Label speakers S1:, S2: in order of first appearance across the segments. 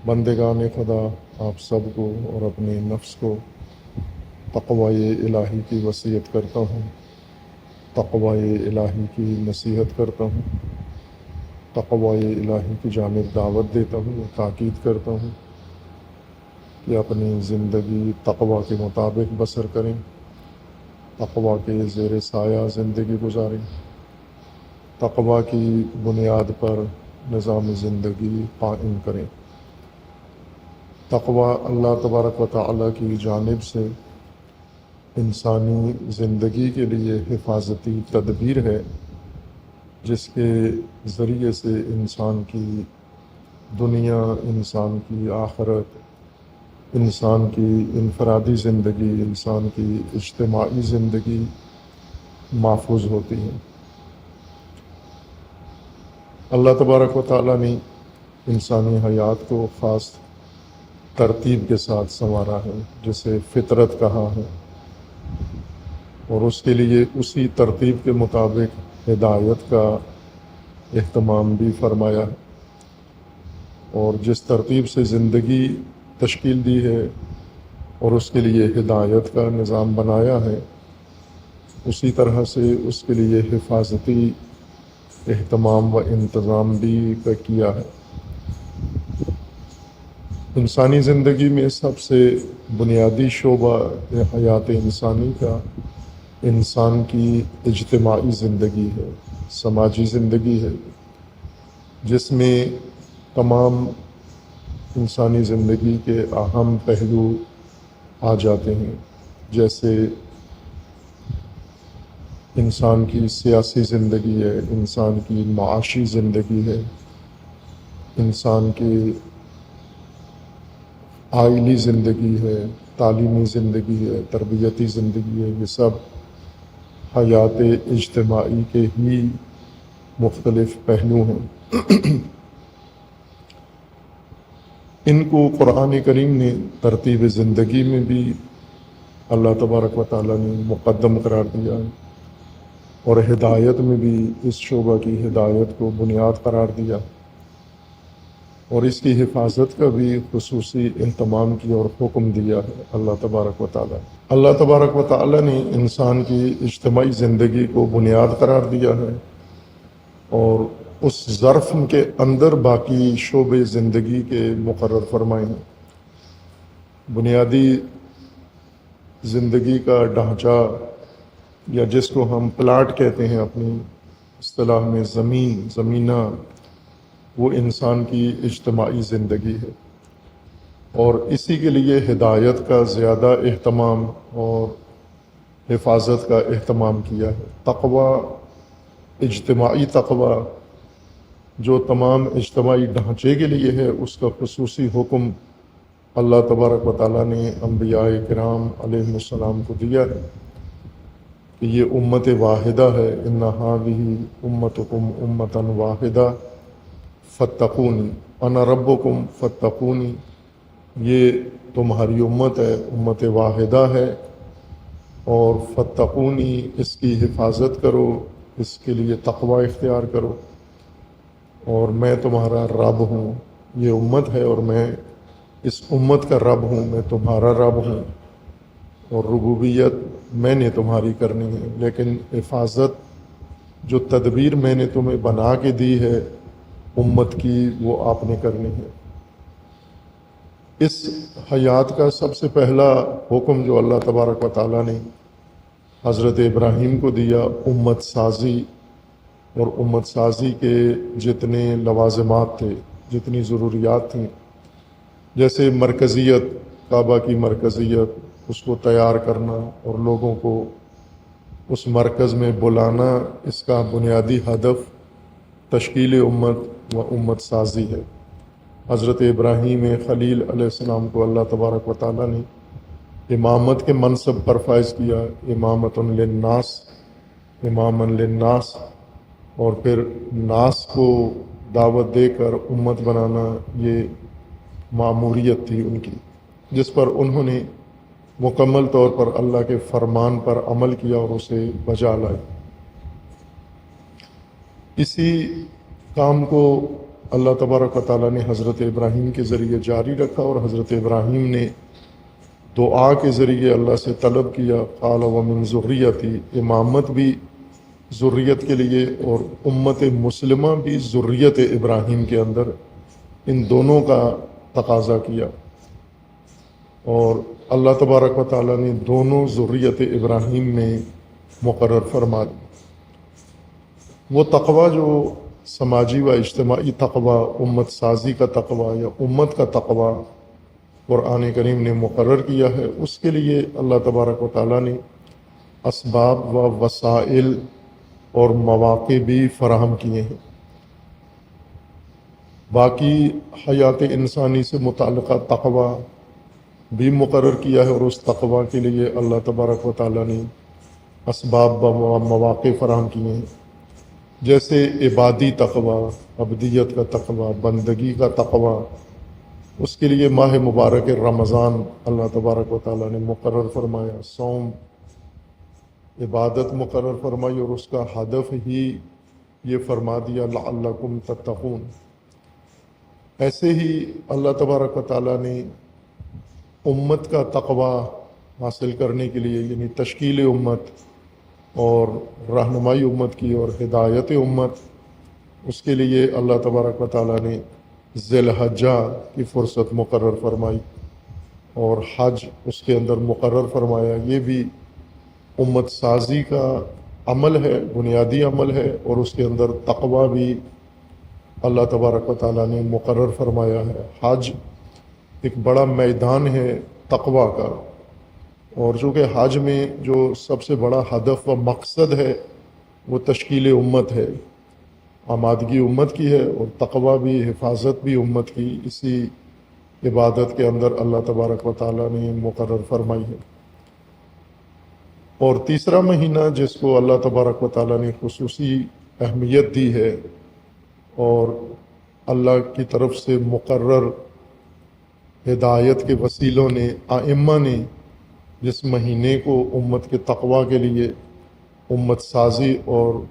S1: بندگان خدا، آپ سب کو اور اپنے نفس کو تقوی الہی کی وصیت کرتا ہوں، تقوی الہی کی نصیحت کرتا ہوں، تقوی الہی کی جانب دعوت دیتا ہوں، تاکید کرتا ہوں کہ اپنی زندگی تقوی کے مطابق بسر کریں، تقوی کے زیر سایہ زندگی گزاریں، تقوی کی بنیاد پر نظام زندگی قائم کریں۔ تقوی اللہ تبارک و تعالیٰ کی جانب سے انسانی زندگی کے لیے حفاظتی تدبیر ہے، جس کے ذریعے سے انسان کی دنیا، انسان کی آخرت، انسان کی انفرادی زندگی، انسان کی اجتماعی زندگی محفوظ ہوتی ہے۔ اللہ تبارک و تعالیٰ نے انسانی حیات کو خاص ترتیب کے ساتھ سنوارا ہے، جسے فطرت کہا ہے، اور اس کے لیے اسی ترتیب کے مطابق ہدایت کا اہتمام بھی فرمایا ہے، اور جس ترتیب سے زندگی تشکیل دی ہے اور اس کے لیے ہدایت کا نظام بنایا ہے، اسی طرح سے اس کے لیے حفاظتی اہتمام و انتظام بھی کیا ہے۔ انسانی زندگی میں سب سے بنیادی شعبہ حیات انسانی کا انسان کی اجتماعی زندگی ہے، سماجی زندگی ہے، جس میں تمام انسانی زندگی کے اہم پہلو آ جاتے ہیں، جیسے انسان کی سیاسی زندگی ہے، انسان کی معاشی زندگی ہے، انسان کی آئلی زندگی ہے، تعلیمی زندگی ہے، تربیتی زندگی ہے۔ یہ سب حیات اجتماعی کے ہی مختلف پہلو ہیں۔ ان کو قرآن کریم نے ترتیب زندگی میں بھی اللہ تبارک و تعالیٰ نے مقدم قرار دیا ہے، اور ہدایت میں بھی اس شعبہ کی ہدایت کو بنیاد قرار دیا، اور اس کی حفاظت کا بھی خصوصی اہتمام کیا اور حکم دیا ہے اللہ تبارک و تعالیٰ۔ اللہ تبارک و تعالیٰ نے انسان کی اجتماعی زندگی کو بنیاد قرار دیا ہے، اور اس ظرف کے اندر باقی شعبے زندگی کے مقرر فرمائے ہیں۔ بنیادی زندگی کا ڈھانچہ، یا جس کو ہم پلاٹ کہتے ہیں اپنی اصطلاح میں، زمینہ، وہ انسان کی اجتماعی زندگی ہے، اور اسی کے لیے ہدایت کا زیادہ اہتمام اور حفاظت کا اہتمام کیا ہے۔ تقوی، اجتماعی تقوی، جو تمام اجتماعی ڈھانچے کے لیے ہے، اس کا خصوصی حکم اللہ تبارک و تعالیٰ نے انبیاء کرام علیہ السلام کو دیا ہے کہ یہ امت واحدہ ہے، ان ھذہ امتکم امۃ واحدہ فاتقونی انا ربکم فاتقونی، یہ تمہاری امت ہے، امت واحدہ ہے، اور فاتقونی، اس کی حفاظت کرو، اس کے لیے تقوی اختیار کرو، اور میں تمہارا رب ہوں۔ یہ امت ہے اور میں اس امت کا رب ہوں، میں تمہارا رب ہوں، اور ربوبیت میں نے تمہاری کرنی ہے، لیکن حفاظت جو تدبیر میں نے تمہیں بنا کے دی ہے امت کی، وہ آپ نے کرنی ہے۔ اس حیات کا سب سے پہلا حکم جو اللہ تبارک و تعالیٰ نے حضرت ابراہیم کو دیا، امت سازی، اور امت سازی کے جتنے لوازمات تھے، جتنی ضروریات تھیں، جیسے مرکزیت، کعبہ کی مرکزیت، اس کو تیار کرنا اور لوگوں کو اس مرکز میں بلانا، اس کا بنیادی ہدف تشکیل امت و امت سازی ہے۔ حضرت ابراہیم خلیل علیہ السلام کو اللہ تبارک و تعالیٰ نے امامت کے منصب پر فائز کیا، امامۃ للناس، اماما للناس، اور پھر ناس کو دعوت دے کر امت بنانا، یہ ماموریت تھی ان کی، جس پر انہوں نے مکمل طور پر اللہ کے فرمان پر عمل کیا اور اسے بجا لائے۔ اسی کام کو اللہ تبارک و تعالیٰ نے حضرت ابراہیم کے ذریعے جاری رکھا، اور حضرت ابراہیم نے دعا کے ذریعے اللہ سے طلب کیا، قال ومن ذریتی، امامت بھی ذریت کے لیے اور امت مسلمہ بھی ذریت ابراہیم کے اندر، ان دونوں کا تقاضا کیا، اور اللہ تبارک و تعالیٰ نے دونوں ذریت ابراہیم میں مقرر فرما دی۔ وہ تقوی جو سماجی و اجتماعی تقوی، امت سازی کا تقوی یا امت کا تقوی قرآن کریم نے مقرر کیا ہے، اس کے لیے اللہ تبارک و تعالیٰ نے اسباب و وسائل اور مواقع بھی فراہم کیے ہیں۔ باقی حیات انسانی سے متعلقہ تقوی بھی مقرر کیا ہے، اور اس تقوی کے لیے اللہ تبارک و تعالیٰ نے اسباب و مواقع فراہم کیے ہیں، جیسے عبادی تقوی، عبدیت کا تقوی، بندگی کا تقوی۔ اس کے لیے ماہ مبارک رمضان اللہ تبارک و تعالیٰ نے مقرر فرمایا، صوم عبادت مقرر فرمائی، اور اس کا ہدف ہی یہ فرما دیا لعلکم تتقون۔ ایسے ہی اللہ تبارک و تعالیٰ نے امت کا تقوی حاصل کرنے کے لیے، یعنی تشکیل امت اور رہنمائی امت کی اور ہدایت امت، اس کے لیے اللہ تبارک و تعالیٰ نے ذی الحجہ کی فرصت مقرر فرمائی، اور حج اس کے اندر مقرر فرمایا۔ یہ بھی امت سازی کا عمل ہے، بنیادی عمل ہے، اور اس کے اندر تقوی بھی اللہ تبارک و تعالیٰ نے مقرر فرمایا ہے۔ حج ایک بڑا میدان ہے تقوی کا، اور چونکہ حج میں جو سب سے بڑا ہدف و مقصد ہے وہ تشکیل امت ہے، آمادگی امت کی ہے، اور تقوی بھی، حفاظت بھی امت کی اسی عبادت کے اندر اللہ تبارک و تعالیٰ نے مقرر فرمائی ہے۔ اور تیسرا مہینہ جس کو اللہ تبارک و تعالیٰ نے خصوصی اہمیت دی ہے، اور اللہ کی طرف سے مقرر ہدایت کے وسیلوں نے، ائمہ نے جس مہینے کو امت کے تقوی کے لیے، امت سازی اور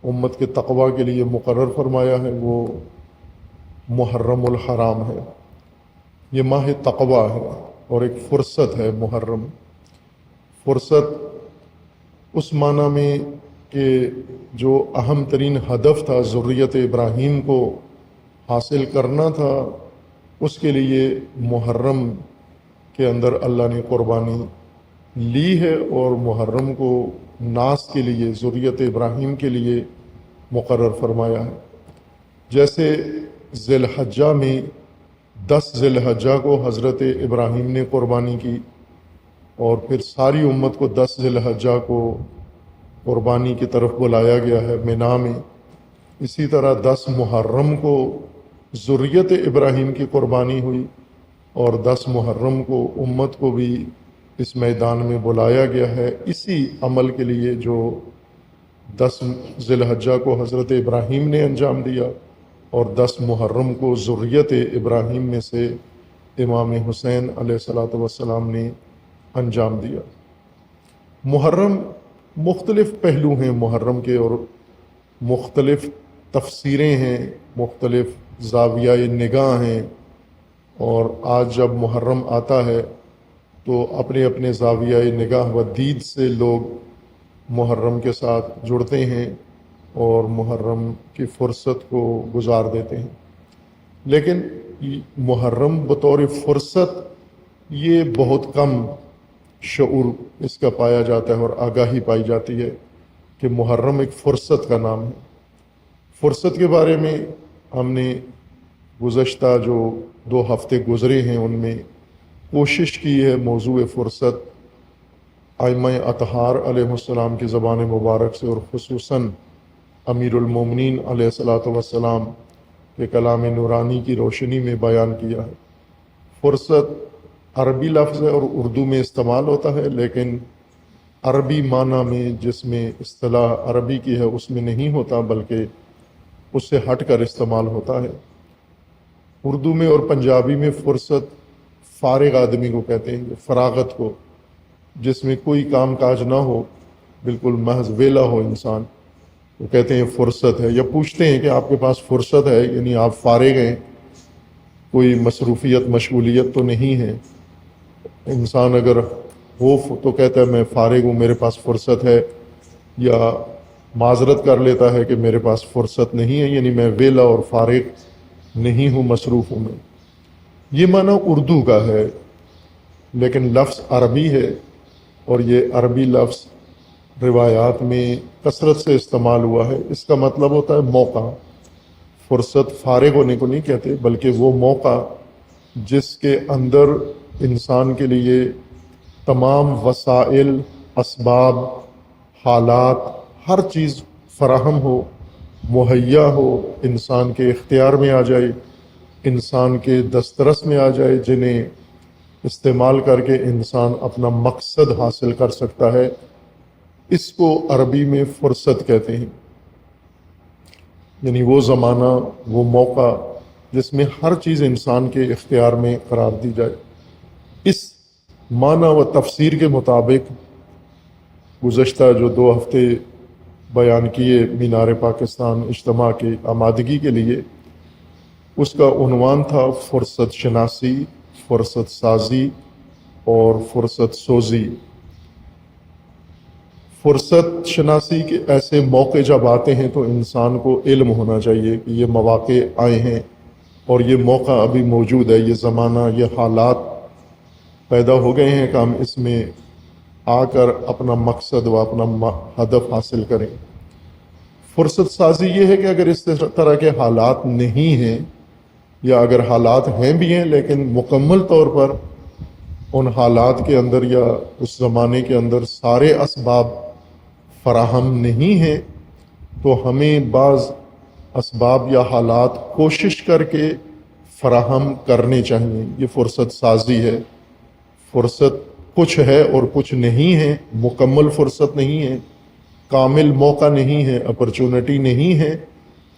S1: امت کے تقوی کے لیے مقرر فرمایا ہے، وہ محرم الحرام ہے۔ یہ ماہ تقوی ہے اور ایک فرصت ہے محرم۔ فرصت اس معنی میں کہ جو اہم ترین ہدف تھا ذریت ابراہیم کو حاصل کرنا تھا، اس کے لیے محرم کے اندر اللہ نے قربانی لی ہے، اور محرم کو ناس کے لیے، ذریت ابراہیم کے لیے مقرر فرمایا ہے۔ جیسے ذی الحجہ میں 10 ذی الحجہ کو حضرت ابراہیم نے قربانی کی، اور پھر ساری امت کو 10 ذی الحجہ کو قربانی کی طرف بلایا گیا ہے مینا میں۔ اسی طرح 10 محرم کو ذریت ابراہیم کی قربانی ہوئی، اور 10 محرم کو امت کو بھی اس میدان میں بلایا گیا ہے، اسی عمل کے لیے جو 10 ذی الحجہ کو حضرت ابراہیم نے انجام دیا، اور 10 محرم کو ذریت ابراہیم میں سے امام حسین علیہ الصلاۃ والسلام نے انجام دیا۔ محرم مختلف پہلو ہیں محرم کے، اور مختلف تفسیریں ہیں، مختلف زاویہ نگاہ ہیں، اور آج جب محرم آتا ہے تو اپنے اپنے زاویہ نگاہ و دید سے لوگ محرم کے ساتھ جڑتے ہیں اور محرم کی فرصت کو گزار دیتے ہیں۔ لیکن محرم بطور فرصت یہ بہت کم شعور اس کا پایا جاتا ہے اور آگاہی پائی جاتی ہے کہ محرم ایک فرصت کا نام ہے۔ فرصت کے بارے میں ہم نے گزشتہ جو 2 ہفتے گزرے ہیں ان میں کوشش کی ہے موضوع فرصت ائمہ اطہار علیہ السلام کی زبان مبارک سے، اور خصوصاً امیر المومنین علیہ الصلاۃ والسلام کے کلام نورانی کی روشنی میں بیان کیا ہے۔ فرصت عربی لفظ ہے اور اردو میں استعمال ہوتا ہے، لیکن عربی معنی میں جس میں اصطلاح عربی کی ہے اس میں نہیں ہوتا، بلکہ اس سے ہٹ کر استعمال ہوتا ہے۔ اردو میں اور پنجابی میں فرصت فارغ آدمی کو کہتے ہیں، فراغت کو، جس میں کوئی کام کاج نہ ہو، بالکل محض ویلا ہو انسان، وہ کہتے ہیں فرصت ہے، یا پوچھتے ہیں کہ آپ کے پاس فرصت ہے، یعنی آپ فارغ ہیں، کوئی مصروفیت مشغولیت تو نہیں ہے۔ انسان اگر ہو تو کہتا ہے میں فارغ ہوں، میرے پاس فرصت ہے، یا معذرت کر لیتا ہے کہ میرے پاس فرصت نہیں ہے، یعنی میں ویلا اور فارغ نہیں ہوں، مصروف ہوں میں۔ یہ معنی اردو کا ہے، لیکن لفظ عربی ہے، اور یہ عربی لفظ روایات میں کثرت سے استعمال ہوا ہے۔ اس کا مطلب ہوتا ہے موقع۔ فرصت فارغ ہونے کو نہیں کہتے، بلکہ وہ موقع جس کے اندر انسان کے لیے تمام وسائل، اسباب، حالات، ہر چیز فراہم ہو، مہیا ہو، انسان کے اختیار میں آ جائے، انسان کے دسترس میں آ جائے، جنہیں استعمال کر کے انسان اپنا مقصد حاصل کر سکتا ہے۔ اس کو عربی میں فرصت کہتے ہیں، یعنی وہ زمانہ، وہ موقع جس میں ہر چیز انسان کے اختیار میں قرار دی جائے۔ اس معنی و تفسیر کے مطابق گزشتہ جو 2 ہفتے بیان کیے مینار پاکستان اجتماع کی آمادگی کے لیے، اس کا عنوان تھا فرصت شناسی، فرصت سازی اور فرصت سوزی۔ فرصت شناسی کے ایسے موقع جب آتے ہیں تو انسان کو علم ہونا چاہیے کہ یہ مواقع آئے ہیں اور یہ موقع ابھی موجود ہے، یہ زمانہ، یہ حالات پیدا ہو گئے ہیں کہ ہم اس میں آ کر اپنا مقصد و اپنا ہدف حاصل کریں۔ فرصت سازی یہ ہے کہ اگر اس طرح کے حالات نہیں ہیں، یا اگر حالات ہیں بھی ہیں لیکن مکمل طور پر ان حالات کے اندر یا اس زمانے کے اندر سارے اسباب فراہم نہیں ہیں، تو ہمیں بعض اسباب یا حالات کوشش کر کے فراہم کرنے چاہیے۔ یہ فرصت سازی ہے۔ فرصت کچھ ہے اور کچھ نہیں ہے، مکمل فرصت نہیں ہے، کامل موقع نہیں ہے، اپرچونٹی نہیں ہے،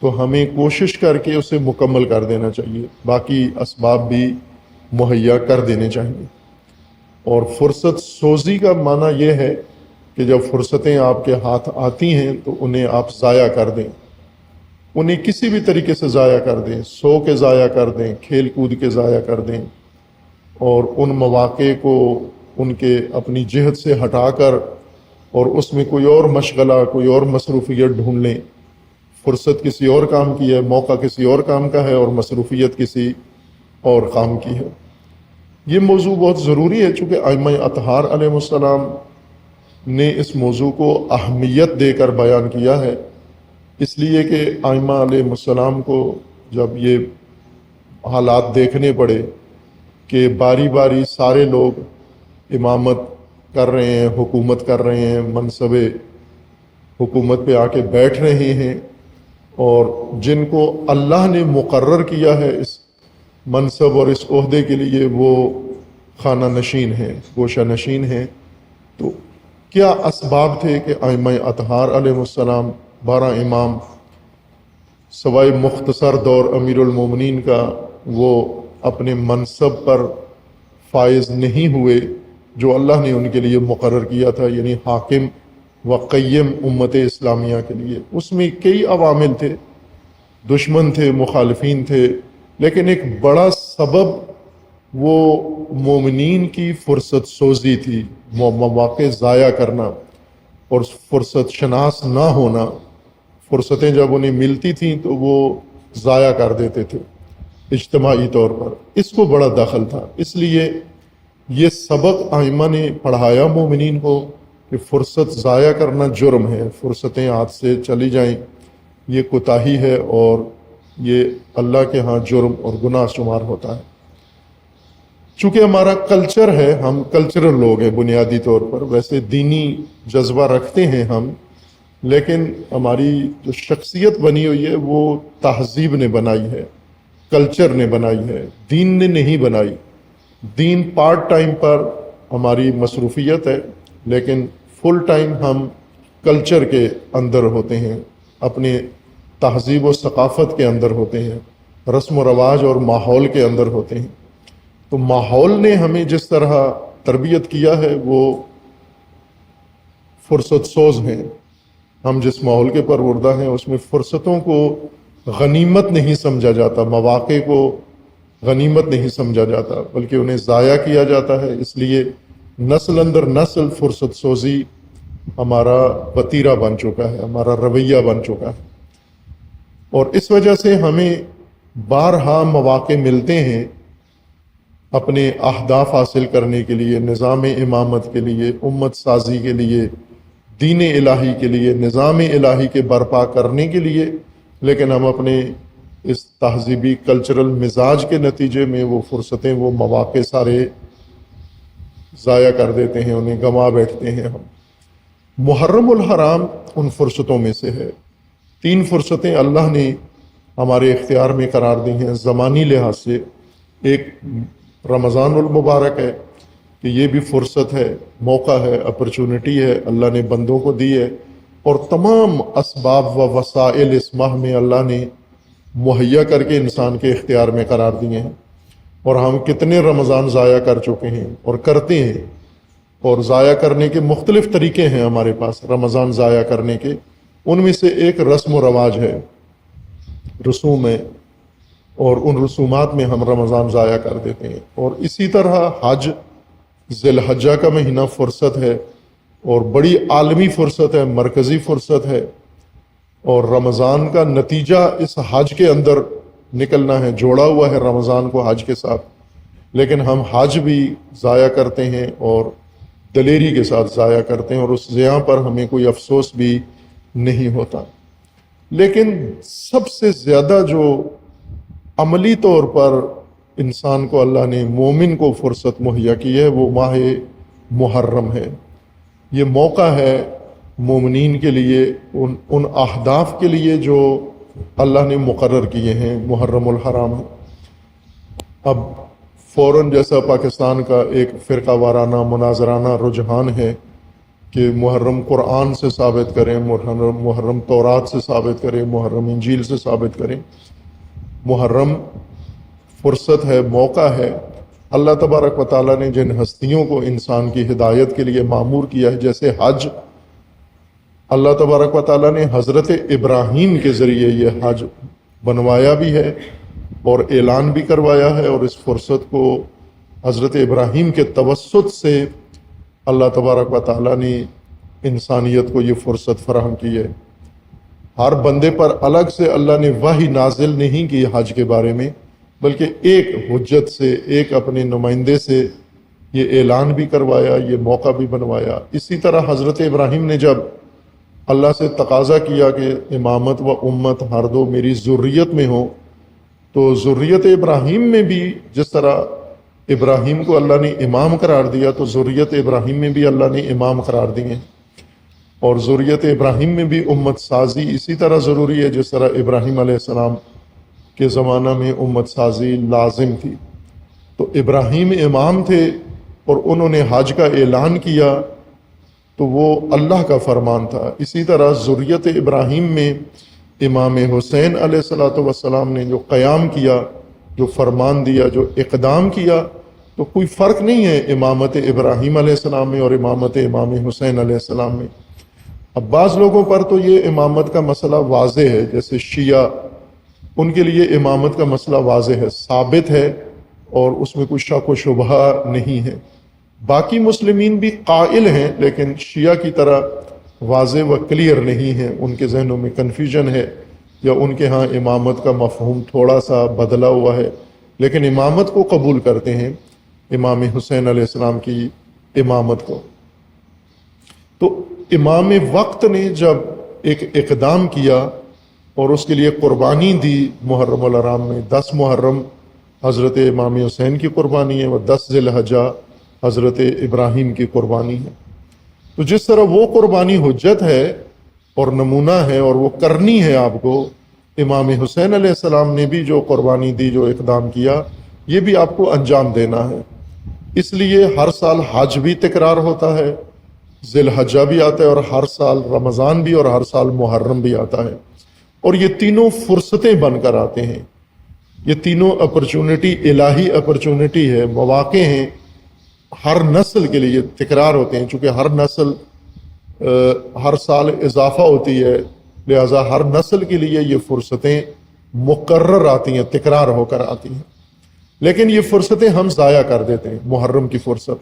S1: تو ہمیں کوشش کر کے اسے مکمل کر دینا چاہیے، باقی اسباب بھی مہیا کر دینے چاہیے۔ اور فرصت سوزی کا معنی یہ ہے کہ جب فرصتیں آپ کے ہاتھ آتی ہیں تو انہیں آپ ضائع کر دیں، انہیں کسی بھی طریقے سے ضائع کر دیں، سو کے ضائع کر دیں، کھیل کود کے ضائع کر دیں، اور ان مواقع کو ان کے اپنی جہت سے ہٹا کر اور اس میں کوئی اور مشغلہ، کوئی اور مصروفیت ڈھونڈ لیں۔ فرصت کسی اور کام کی ہے، موقع کسی اور کام کا ہے، اور مصروفیت کسی اور کام کی ہے۔ یہ موضوع بہت ضروری ہے، چونکہ ائمہ اطہار علیہ السلام نے اس موضوع کو اہمیت دے کر بیان کیا ہے، اس لیے کہ ائمہ علیہ السلام کو جب یہ حالات دیکھنے پڑے کہ باری باری سارے لوگ امامت کر رہے ہیں، حکومت کر رہے ہیں، منصب حکومت پہ آ کے بیٹھ رہے ہیں، اور جن کو اللہ نے مقرر کیا ہے اس منصب اور اس عہدے کے لیے وہ خانہ نشین ہیں، گوشہ نشین ہیں، تو کیا اسباب تھے کہ ائمہ اطہار علیہ السلام 12 امام سوائے مختصر دور امیر المومنین کا وہ اپنے منصب پر فائز نہیں ہوئے جو اللہ نے ان کے لیے مقرر کیا تھا، یعنی حاکم و قیم امت اسلامیہ کے لیے؟ اس میں کئی عوامل تھے، دشمن تھے، مخالفین تھے، لیکن ایک بڑا سبب وہ مومنین کی فرصت سوزی تھی، مواقع ضائع کرنا اور فرصت شناس نہ ہونا۔ فرصتیں جب انہیں ملتی تھیں تو وہ ضائع کر دیتے تھے اجتماعی طور پر، اس کو بڑا دخل تھا۔ اس لیے یہ سبق ائمہ نے پڑھایا مومنین کو کہ فرصت ضائع کرنا جرم ہے، فرصتیں ہاتھ سے چلی جائیں یہ کوتاہی ہے، اور یہ اللہ کے ہاں جرم اور گناہ شمار ہوتا ہے۔ چونکہ ہمارا کلچر ہے، ہم کلچرل لوگ ہیں بنیادی طور پر، ویسے دینی جذبہ رکھتے ہیں ہم، لیکن ہماری جو شخصیت بنی ہوئی ہے وہ تہذیب نے بنائی ہے، کلچر نے بنائی ہے، دین نے نہیں بنائی۔ دین پارٹ ٹائم پر ہماری مصروفیت ہے، لیکن فل ٹائم ہم کلچر کے اندر ہوتے ہیں، اپنے تہذیب و ثقافت کے اندر ہوتے ہیں، رسم و رواج اور ماحول کے اندر ہوتے ہیں۔ تو ماحول نے ہمیں جس طرح تربیت کیا ہے وہ فرصت سوز ہیں، ہم جس ماحول کے پروردہ ہیں اس میں فرصتوں کو غنیمت نہیں سمجھا جاتا، مواقع کو غنیمت نہیں سمجھا جاتا، بلکہ انہیں ضائع کیا جاتا ہے۔ اس لیے نسل اندر نسل فرصت سوزی ہمارا وتیرہ بن چکا ہے، ہمارا رویہ بن چکا ہے، اور اس وجہ سے ہمیں بارہا مواقع ملتے ہیں اپنے اہداف حاصل کرنے کے لیے، نظام امامت کے لیے، امت سازی کے لیے، دین الہی کے لیے، نظام الہی کے برپا کرنے کے لیے، لیکن ہم اپنے اس تہذیبی کلچرل مزاج کے نتیجے میں وہ فرصتیں، وہ مواقع سارے ضائع کر دیتے ہیں، انہیں گنوا بیٹھتے ہیں ہم۔ محرم الحرام ان فرصتوں میں سے ہے۔ 3 فرصتیں اللہ نے ہمارے اختیار میں قرار دی ہیں زمانی لحاظ سے۔ ایک رمضان المبارک ہے کہ یہ بھی فرصت ہے، موقع ہے، اپرچونٹی ہے، اللہ نے بندوں کو دی ہے، اور تمام اسباب و وسائل اس ماہ میں اللہ نے مہیا کر کے انسان کے اختیار میں قرار دیے ہیں، اور ہم کتنے رمضان ضائع کر چکے ہیں اور کرتے ہیں، اور ضائع کرنے کے مختلف طریقے ہیں ہمارے پاس رمضان ضائع کرنے کے۔ ان میں سے ایک رسم و رواج ہے، رسوم ہے، اور ان رسومات میں ہم رمضان ضائع کر دیتے ہیں۔ اور اسی طرح حج، ذی الحجہ کا مہینہ فرصت ہے، اور بڑی عالمی فرصت ہے، مرکزی فرصت ہے، اور رمضان کا نتیجہ اس حج کے اندر نکلنا ہے، جوڑا ہوا ہے رمضان کو حج کے ساتھ، لیکن ہم حج بھی ضائع کرتے ہیں اور دلیری کے ساتھ ضائع کرتے ہیں، اور اس ضیاع پر ہمیں کوئی افسوس بھی نہیں ہوتا۔ لیکن سب سے زیادہ جو عملی طور پر انسان کو اللہ نے، مومن کو فرصت مہیا کی ہے، وہ ماہ محرم ہے۔ یہ موقع ہے مومنین کے لیے ان اہداف کے لیے جو اللہ نے مقرر کیے ہیں، محرم الحرام ہے۔ اب فوراً جیسا پاکستان کا ایک فرقہ وارانہ مناظرانہ رجحان ہے کہ محرم قرآن سے ثابت کریں، محرم تورات سے ثابت کریں، محرم انجیل سے ثابت کریں۔ محرم فرصت ہے، موقع ہے۔ اللہ تبارک و تعالیٰ نے جن ہستیوں کو انسان کی ہدایت کے لیے معمور کیا ہے، جیسے حج، اللہ تبارک و تعالیٰ نے حضرت ابراہیم کے ذریعے یہ حج بنوایا بھی ہے اور اعلان بھی کروایا ہے، اور اس فرصت کو حضرت ابراہیم کے توسط سے اللہ تبارک و تعالیٰ نے انسانیت کو یہ فرصت فراہم کی ہے۔ ہر بندے پر الگ سے اللہ نے وحی نازل نہیں کی حج کے بارے میں، بلکہ ایک حجت سے، ایک اپنے نمائندے سے یہ اعلان بھی کروایا، یہ موقع بھی بنوایا۔ اسی طرح حضرت ابراہیم نے جب اللہ سے تقاضا کیا کہ امامت و امت ہر دو میری ذریت میں ہوں، تو ذریت ابراہیم میں بھی جس طرح ابراہیم کو اللہ نے امام قرار دیا، تو ذریت ابراہیم میں بھی اللہ نے امام قرار دیے، اور ذریت ابراہیم میں بھی امت سازی اسی طرح ضروری ہے جس طرح ابراہیم علیہ السلام کے زمانہ میں امت سازی لازم تھی۔ تو ابراہیم امام تھے اور انہوں نے حج کا اعلان کیا، تو وہ اللہ کا فرمان تھا۔ اسی طرح ذریت ابراہیم میں امام حسین علیہ السلام نے جو قیام کیا، جو فرمان دیا، جو اقدام کیا، تو کوئی فرق نہیں ہے امامت ابراہیم علیہ السلام میں اور امامت امام حسین علیہ السلام میں۔ اب بعض لوگوں پر تو یہ امامت کا مسئلہ واضح ہے، جیسے شیعہ، ان کے لیے امامت کا مسئلہ واضح ہے، ثابت ہے، اور اس میں کوئی شک و شبہ نہیں ہے۔ باقی مسلمین بھی قائل ہیں، لیکن شیعہ کی طرح واضح و کلیئر نہیں ہے، ان کے ذہنوں میں کنفیوژن ہے، یا ان کے ہاں امامت کا مفہوم تھوڑا سا بدلا ہوا ہے، لیکن امامت کو قبول کرتے ہیں، امام حسین علیہ السلام کی امامت کو۔ تو امام وقت نے جب ایک اقدام کیا اور اس کے لیے قربانی دی محرم الحرام میں، 10 محرم حضرت امام حسین کی قربانی ہے، اور 10 ذی الحجہ حضرت ابراہیم کی قربانی ہے۔ تو جس طرح وہ قربانی حجت ہے اور نمونہ ہے اور وہ کرنی ہے آپ کو، امام حسین علیہ السلام نے بھی جو قربانی دی، جو اقدام کیا، یہ بھی آپ کو انجام دینا ہے۔ اس لیے ہر سال حج بھی تکرار ہوتا ہے، ذی الحجہ بھی آتا ہے، اور ہر سال رمضان بھی، اور ہر سال محرم بھی آتا ہے، اور یہ تینوں فرصتیں بن کر آتے ہیں۔ یہ تینوں اپرچونٹی الہی اپرچونٹی ہے، مواقع ہیں، ہر نسل کے لیے تکرار ہوتے ہیں، چونکہ ہر نسل ہر سال اضافہ ہوتی ہے، لہٰذا ہر نسل کے لیے یہ فرصتیں مقرر آتی ہیں، تکرار ہو کر آتی ہیں، لیکن یہ فرصتیں ہم ضائع کر دیتے ہیں۔ محرم کی فرصت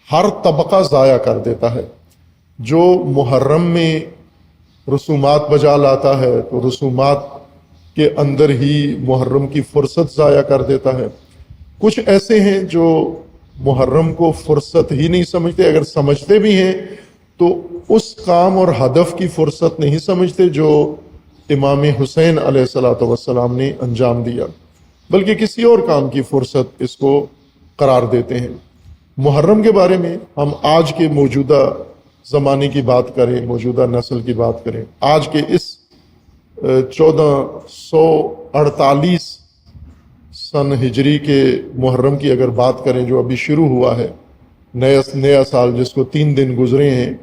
S1: ہر طبقہ ضائع کر دیتا ہے۔ جو محرم میں رسومات بجا لاتا ہے تو رسومات کے اندر ہی محرم کی فرصت ضائع کر دیتا ہے۔ کچھ ایسے ہیں جو محرم کو فرصت ہی نہیں سمجھتے، اگر سمجھتے بھی ہیں تو اس کام اور ہدف کی فرصت نہیں سمجھتے جو امام حسین علیہ الصلوۃ والسلام نے انجام دیا، بلکہ کسی اور کام کی فرصت اس کو قرار دیتے ہیں۔ محرم کے بارے میں ہم آج کے موجودہ زمانے کی بات کریں، موجودہ نسل کی بات کریں، آج کے اس 1448 سن ہجری کے محرم کی اگر بات کریں جو ابھی شروع ہوا ہے، نیا سال جس کو 3 دن گزرے ہیں،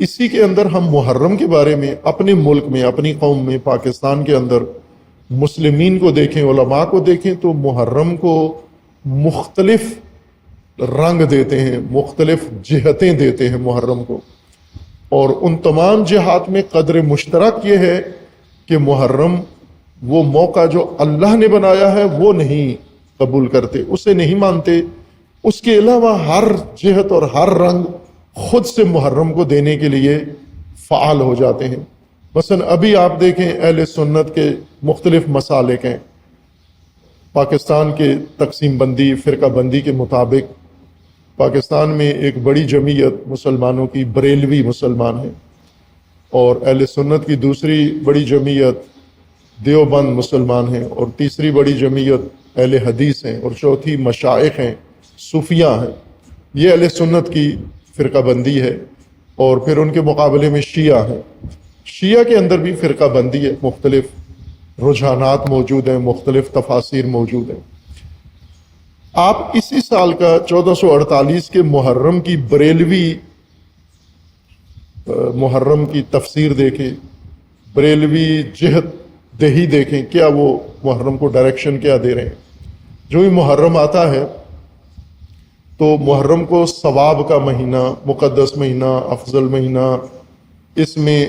S1: اسی کے اندر ہم محرم کے بارے میں اپنے ملک میں، اپنی قوم میں، پاکستان کے اندر مسلمین کو دیکھیں، علماء کو دیکھیں تو محرم کو مختلف رنگ دیتے ہیں، مختلف جہتیں دیتے ہیں محرم کو، اور ان تمام جہات میں قدر مشترک یہ ہے کہ محرم وہ موقع جو اللہ نے بنایا ہے وہ نہیں قبول کرتے، اسے نہیں مانتے۔ اس کے علاوہ ہر جہت اور ہر رنگ خود سے محرم کو دینے کے لیے فعال ہو جاتے ہیں۔ مثلا ابھی آپ دیکھیں اہل سنت کے مختلف مسالک ہیں، پاکستان کے تقسیم بندی، فرقہ بندی کے مطابق پاکستان میں ایک بڑی جمعیت مسلمانوں کی بریلوی مسلمان ہیں، اور اہل سنت کی دوسری بڑی جمعیت دیوبند مسلمان ہیں، اور تیسری بڑی جمعیت اہل حدیث ہیں، اور چوتھی مشائخ ہیں، صوفیاء ہیں۔ یہ اہل سنت کی فرقہ بندی ہے، اور پھر ان کے مقابلے میں شیعہ ہیں۔ شیعہ کے اندر بھی فرقہ بندی ہے، مختلف رجحانات موجود ہیں، مختلف تفاسیر موجود ہیں۔ آپ اسی سال کا 1448 کے محرم کی بریلوی محرم کی تفسیر دیکھیں، بریلوی جہت دہی دیکھیں، کیا وہ محرم کو ڈائریکشن کیا دے رہے ہیں۔ جو ہی محرم آتا ہے تو محرم کو ثواب کا مہینہ، مقدس مہینہ، افضل مہینہ، اس میں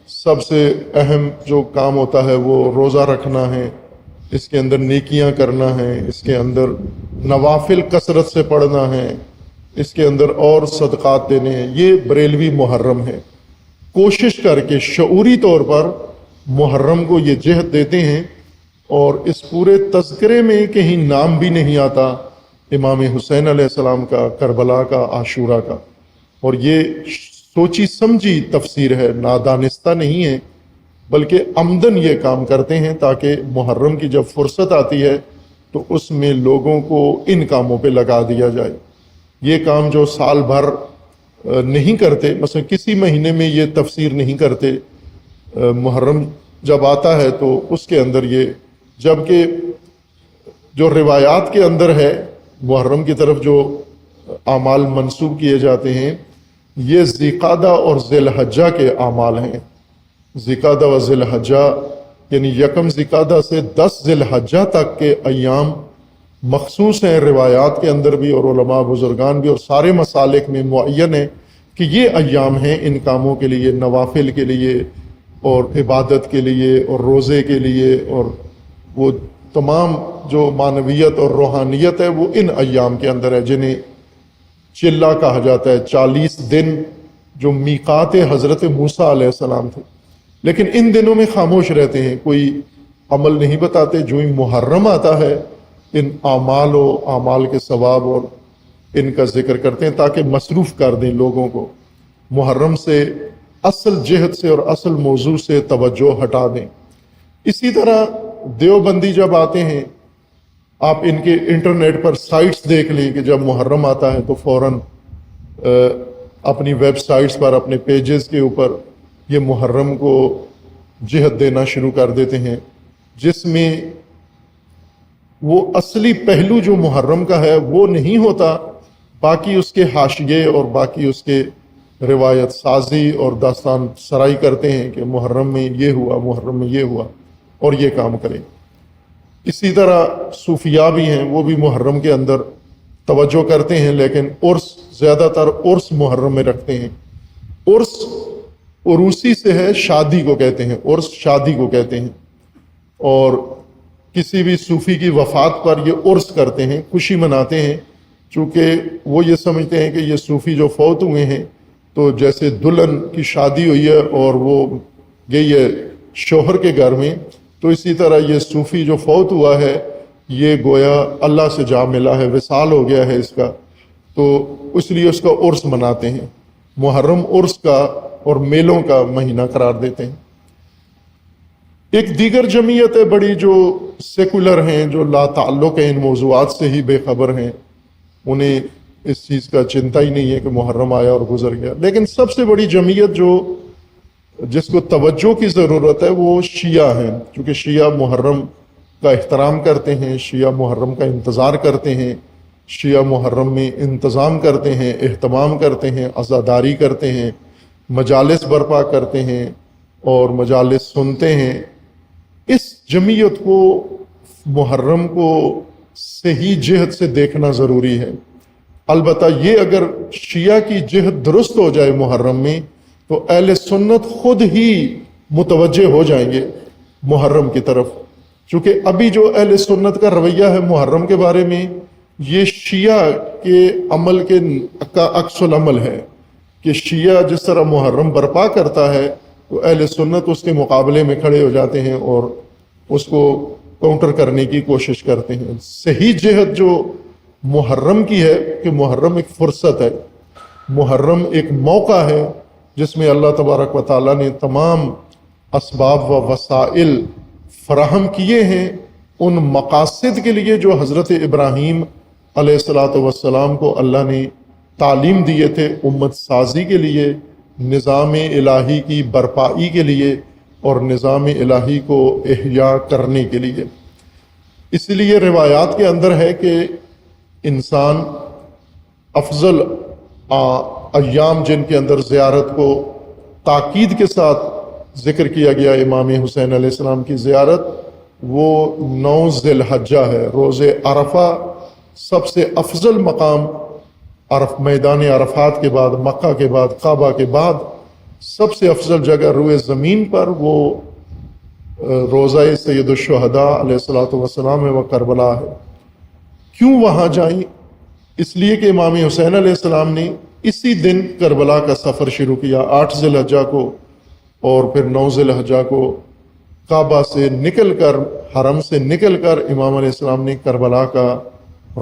S1: سب سے اہم جو کام ہوتا ہے وہ روزہ رکھنا ہے، اس کے اندر نیکیاں کرنا ہے، اس کے اندر نوافل کثرت سے پڑھنا ہے، اس کے اندر اور صدقات دینے ہیں۔ یہ بریلوی محرم ہے۔ کوشش کر کے شعوری طور پر محرم کو یہ جہت دیتے ہیں، اور اس پورے تذکرے میں کہیں نام بھی نہیں آتا امام حسین علیہ السلام کا، کربلا کا، عاشورہ کا، اور یہ سوچی سمجھی تفسیر ہے، نادانستہ نہیں ہے، بلکہ عمدن یہ کام کرتے ہیں تاکہ محرم کی جب فرصت آتی ہے تو اس میں لوگوں کو ان کاموں پہ لگا دیا جائے۔ یہ کام جو سال بھر نہیں کرتے، مثلا کسی مہینے میں یہ تفسیر نہیں کرتے، محرم جب آتا ہے تو اس کے اندر یہ، جبکہ جو روایات کے اندر ہے محرم کی طرف جو اعمال منسوب کیے جاتے ہیں، یہ ذیقعدہ اور ذی الحجہ کے اعمال ہیں۔ ذیقعدہ و ذی الحجہ یعنی 1 ذیقعدہ سے 10 ذی الحجہ تک کے ایام مخصوص ہیں، روایات کے اندر بھی اور علماء بزرگان بھی اور سارے مسالک میں معین ہے کہ یہ ایام ہیں ان کاموں کے لیے، نوافل کے لیے اور عبادت کے لیے اور روزے کے لیے، اور وہ تمام جو معنویت اور روحانیت ہے وہ ان ایام کے اندر ہے، جنہیں چلہ کہا جاتا ہے، 40 دن جو میقات حضرت موسیٰ علیہ السلام تھے۔ لیکن ان دنوں میں خاموش رہتے ہیں، کوئی عمل نہیں بتاتے۔ جو ہی محرم آتا ہے ان اعمال و اعمال کے ثواب اور ان کا ذکر کرتے ہیں تاکہ مصروف کر دیں لوگوں کو، محرم سے، اصل جہت سے اور اصل موضوع سے توجہ ہٹا دیں۔ اسی طرح دیوبندی جب آتے ہیں، آپ ان کے انٹرنیٹ پر سائٹس دیکھ لیں کہ جب محرم آتا ہے تو فوراً اپنی ویب سائٹس پر، اپنے پیجز کے اوپر یہ محرم کو جہت دینا شروع کر دیتے ہیں، جس میں وہ اصلی پہلو جو محرم کا ہے وہ نہیں ہوتا، باقی اس کے حاشیے اور باقی اس کے روایت سازی اور داستان سرائی کرتے ہیں کہ محرم میں یہ ہوا، محرم میں یہ ہوا، اور یہ کام کریں۔ اسی طرح صوفیاء بھی ہیں، وہ بھی محرم کے اندر توجہ کرتے ہیں، لیکن عرس، زیادہ تر عرس محرم میں رکھتے ہیں۔ عرس عروسی سے ہے، شادی کو کہتے ہیں، عرس شادی کو کہتے ہیں، اور کسی بھی صوفی کی وفات پر یہ عرس کرتے ہیں، خوشی مناتے ہیں، چونکہ وہ یہ سمجھتے ہیں کہ یہ صوفی جو فوت ہوئے ہیں تو جیسے دلہن کی شادی ہوئی ہے اور وہ گئی ہے شوہر کے گھر میں، تو اسی طرح یہ صوفی جو فوت ہوا ہے یہ گویا اللہ سے جا ملا ہے، وصال ہو گیا ہے اس کا، تو اس لیے اس کا عرس مناتے ہیں۔ محرم عرس کا اور میلوں کا مہینہ قرار دیتے ہیں۔ ایک دیگر جمعیت ہے بڑی، جو سیکولر ہیں، جو لا تعلق ہیں، ان موضوعات سے ہی بے خبر ہیں، انہیں اس چیز کا چنتا ہی نہیں ہے کہ محرم آیا اور گزر گیا۔ لیکن سب سے بڑی جمعیت جس کو توجہ کی ضرورت ہے وہ شیعہ ہیں، کیونکہ شیعہ محرم کا احترام کرتے ہیں، شیعہ محرم کا انتظار کرتے ہیں، شیعہ محرم میں انتظام کرتے ہیں، اہتمام کرتے ہیں، عزاداری کرتے ہیں، مجالس برپا کرتے ہیں اور مجالس سنتے ہیں۔ اس جمعیت کو محرم کو صحیح جہت سے دیکھنا ضروری ہے۔ البتہ یہ اگر شیعہ کی جہت درست ہو جائے محرم میں تو اہل سنت خود ہی متوجہ ہو جائیں گے محرم کی طرف، چونکہ ابھی جو اہل سنت کا رویہ ہے محرم کے بارے میں یہ شیعہ کے عمل کا عکس العمل ہے، کہ شیعہ جس طرح محرم برپا کرتا ہے تو اہل سنت اس کے مقابلے میں کھڑے ہو جاتے ہیں اور اس کو کاؤنٹر کرنے کی کوشش کرتے ہیں۔ صحیح جہت جو محرم کی ہے کہ محرم ایک فرصت ہے، محرم ایک موقع ہے جس میں اللہ تبارک و تعالیٰ نے تمام اسباب و وسائل فراہم کیے ہیں ان مقاصد کے لیے جو حضرت ابراہیم علیہ السلام کو اللہ نے تعلیم دیے تھے، امت سازی کے لیے، نظام الہی کی برپائی کے لیے اور نظام الہی کو احیاء کرنے کے لیے۔ اس لیے روایات کے اندر ہے کہ انسان افضل ایام جن کے اندر زیارت کو تاکید کے ساتھ ذکر کیا گیا امام حسین علیہ السلام کی زیارت، وہ 9 ذی الحجہ ہے، روز عرفہ سب سے افضل مقام، میدان عرفات کے بعد، مکہ کے بعد، کعبہ کے بعد سب سے افضل جگہ روئے زمین پر وہ روزہ سید الشہداء علیہ السلام ہے، وہ کربلا ہے۔ کیوں وہاں جائیں؟ اس لیے کہ امام حسین علیہ السلام نے اسی دن کربلا کا سفر شروع کیا، 8 ذی الحجہ کو، اور پھر 9 ذی الحجہ کو کعبہ سے نکل کر، حرم سے نکل کر امام علیہ السلام نے کربلا کا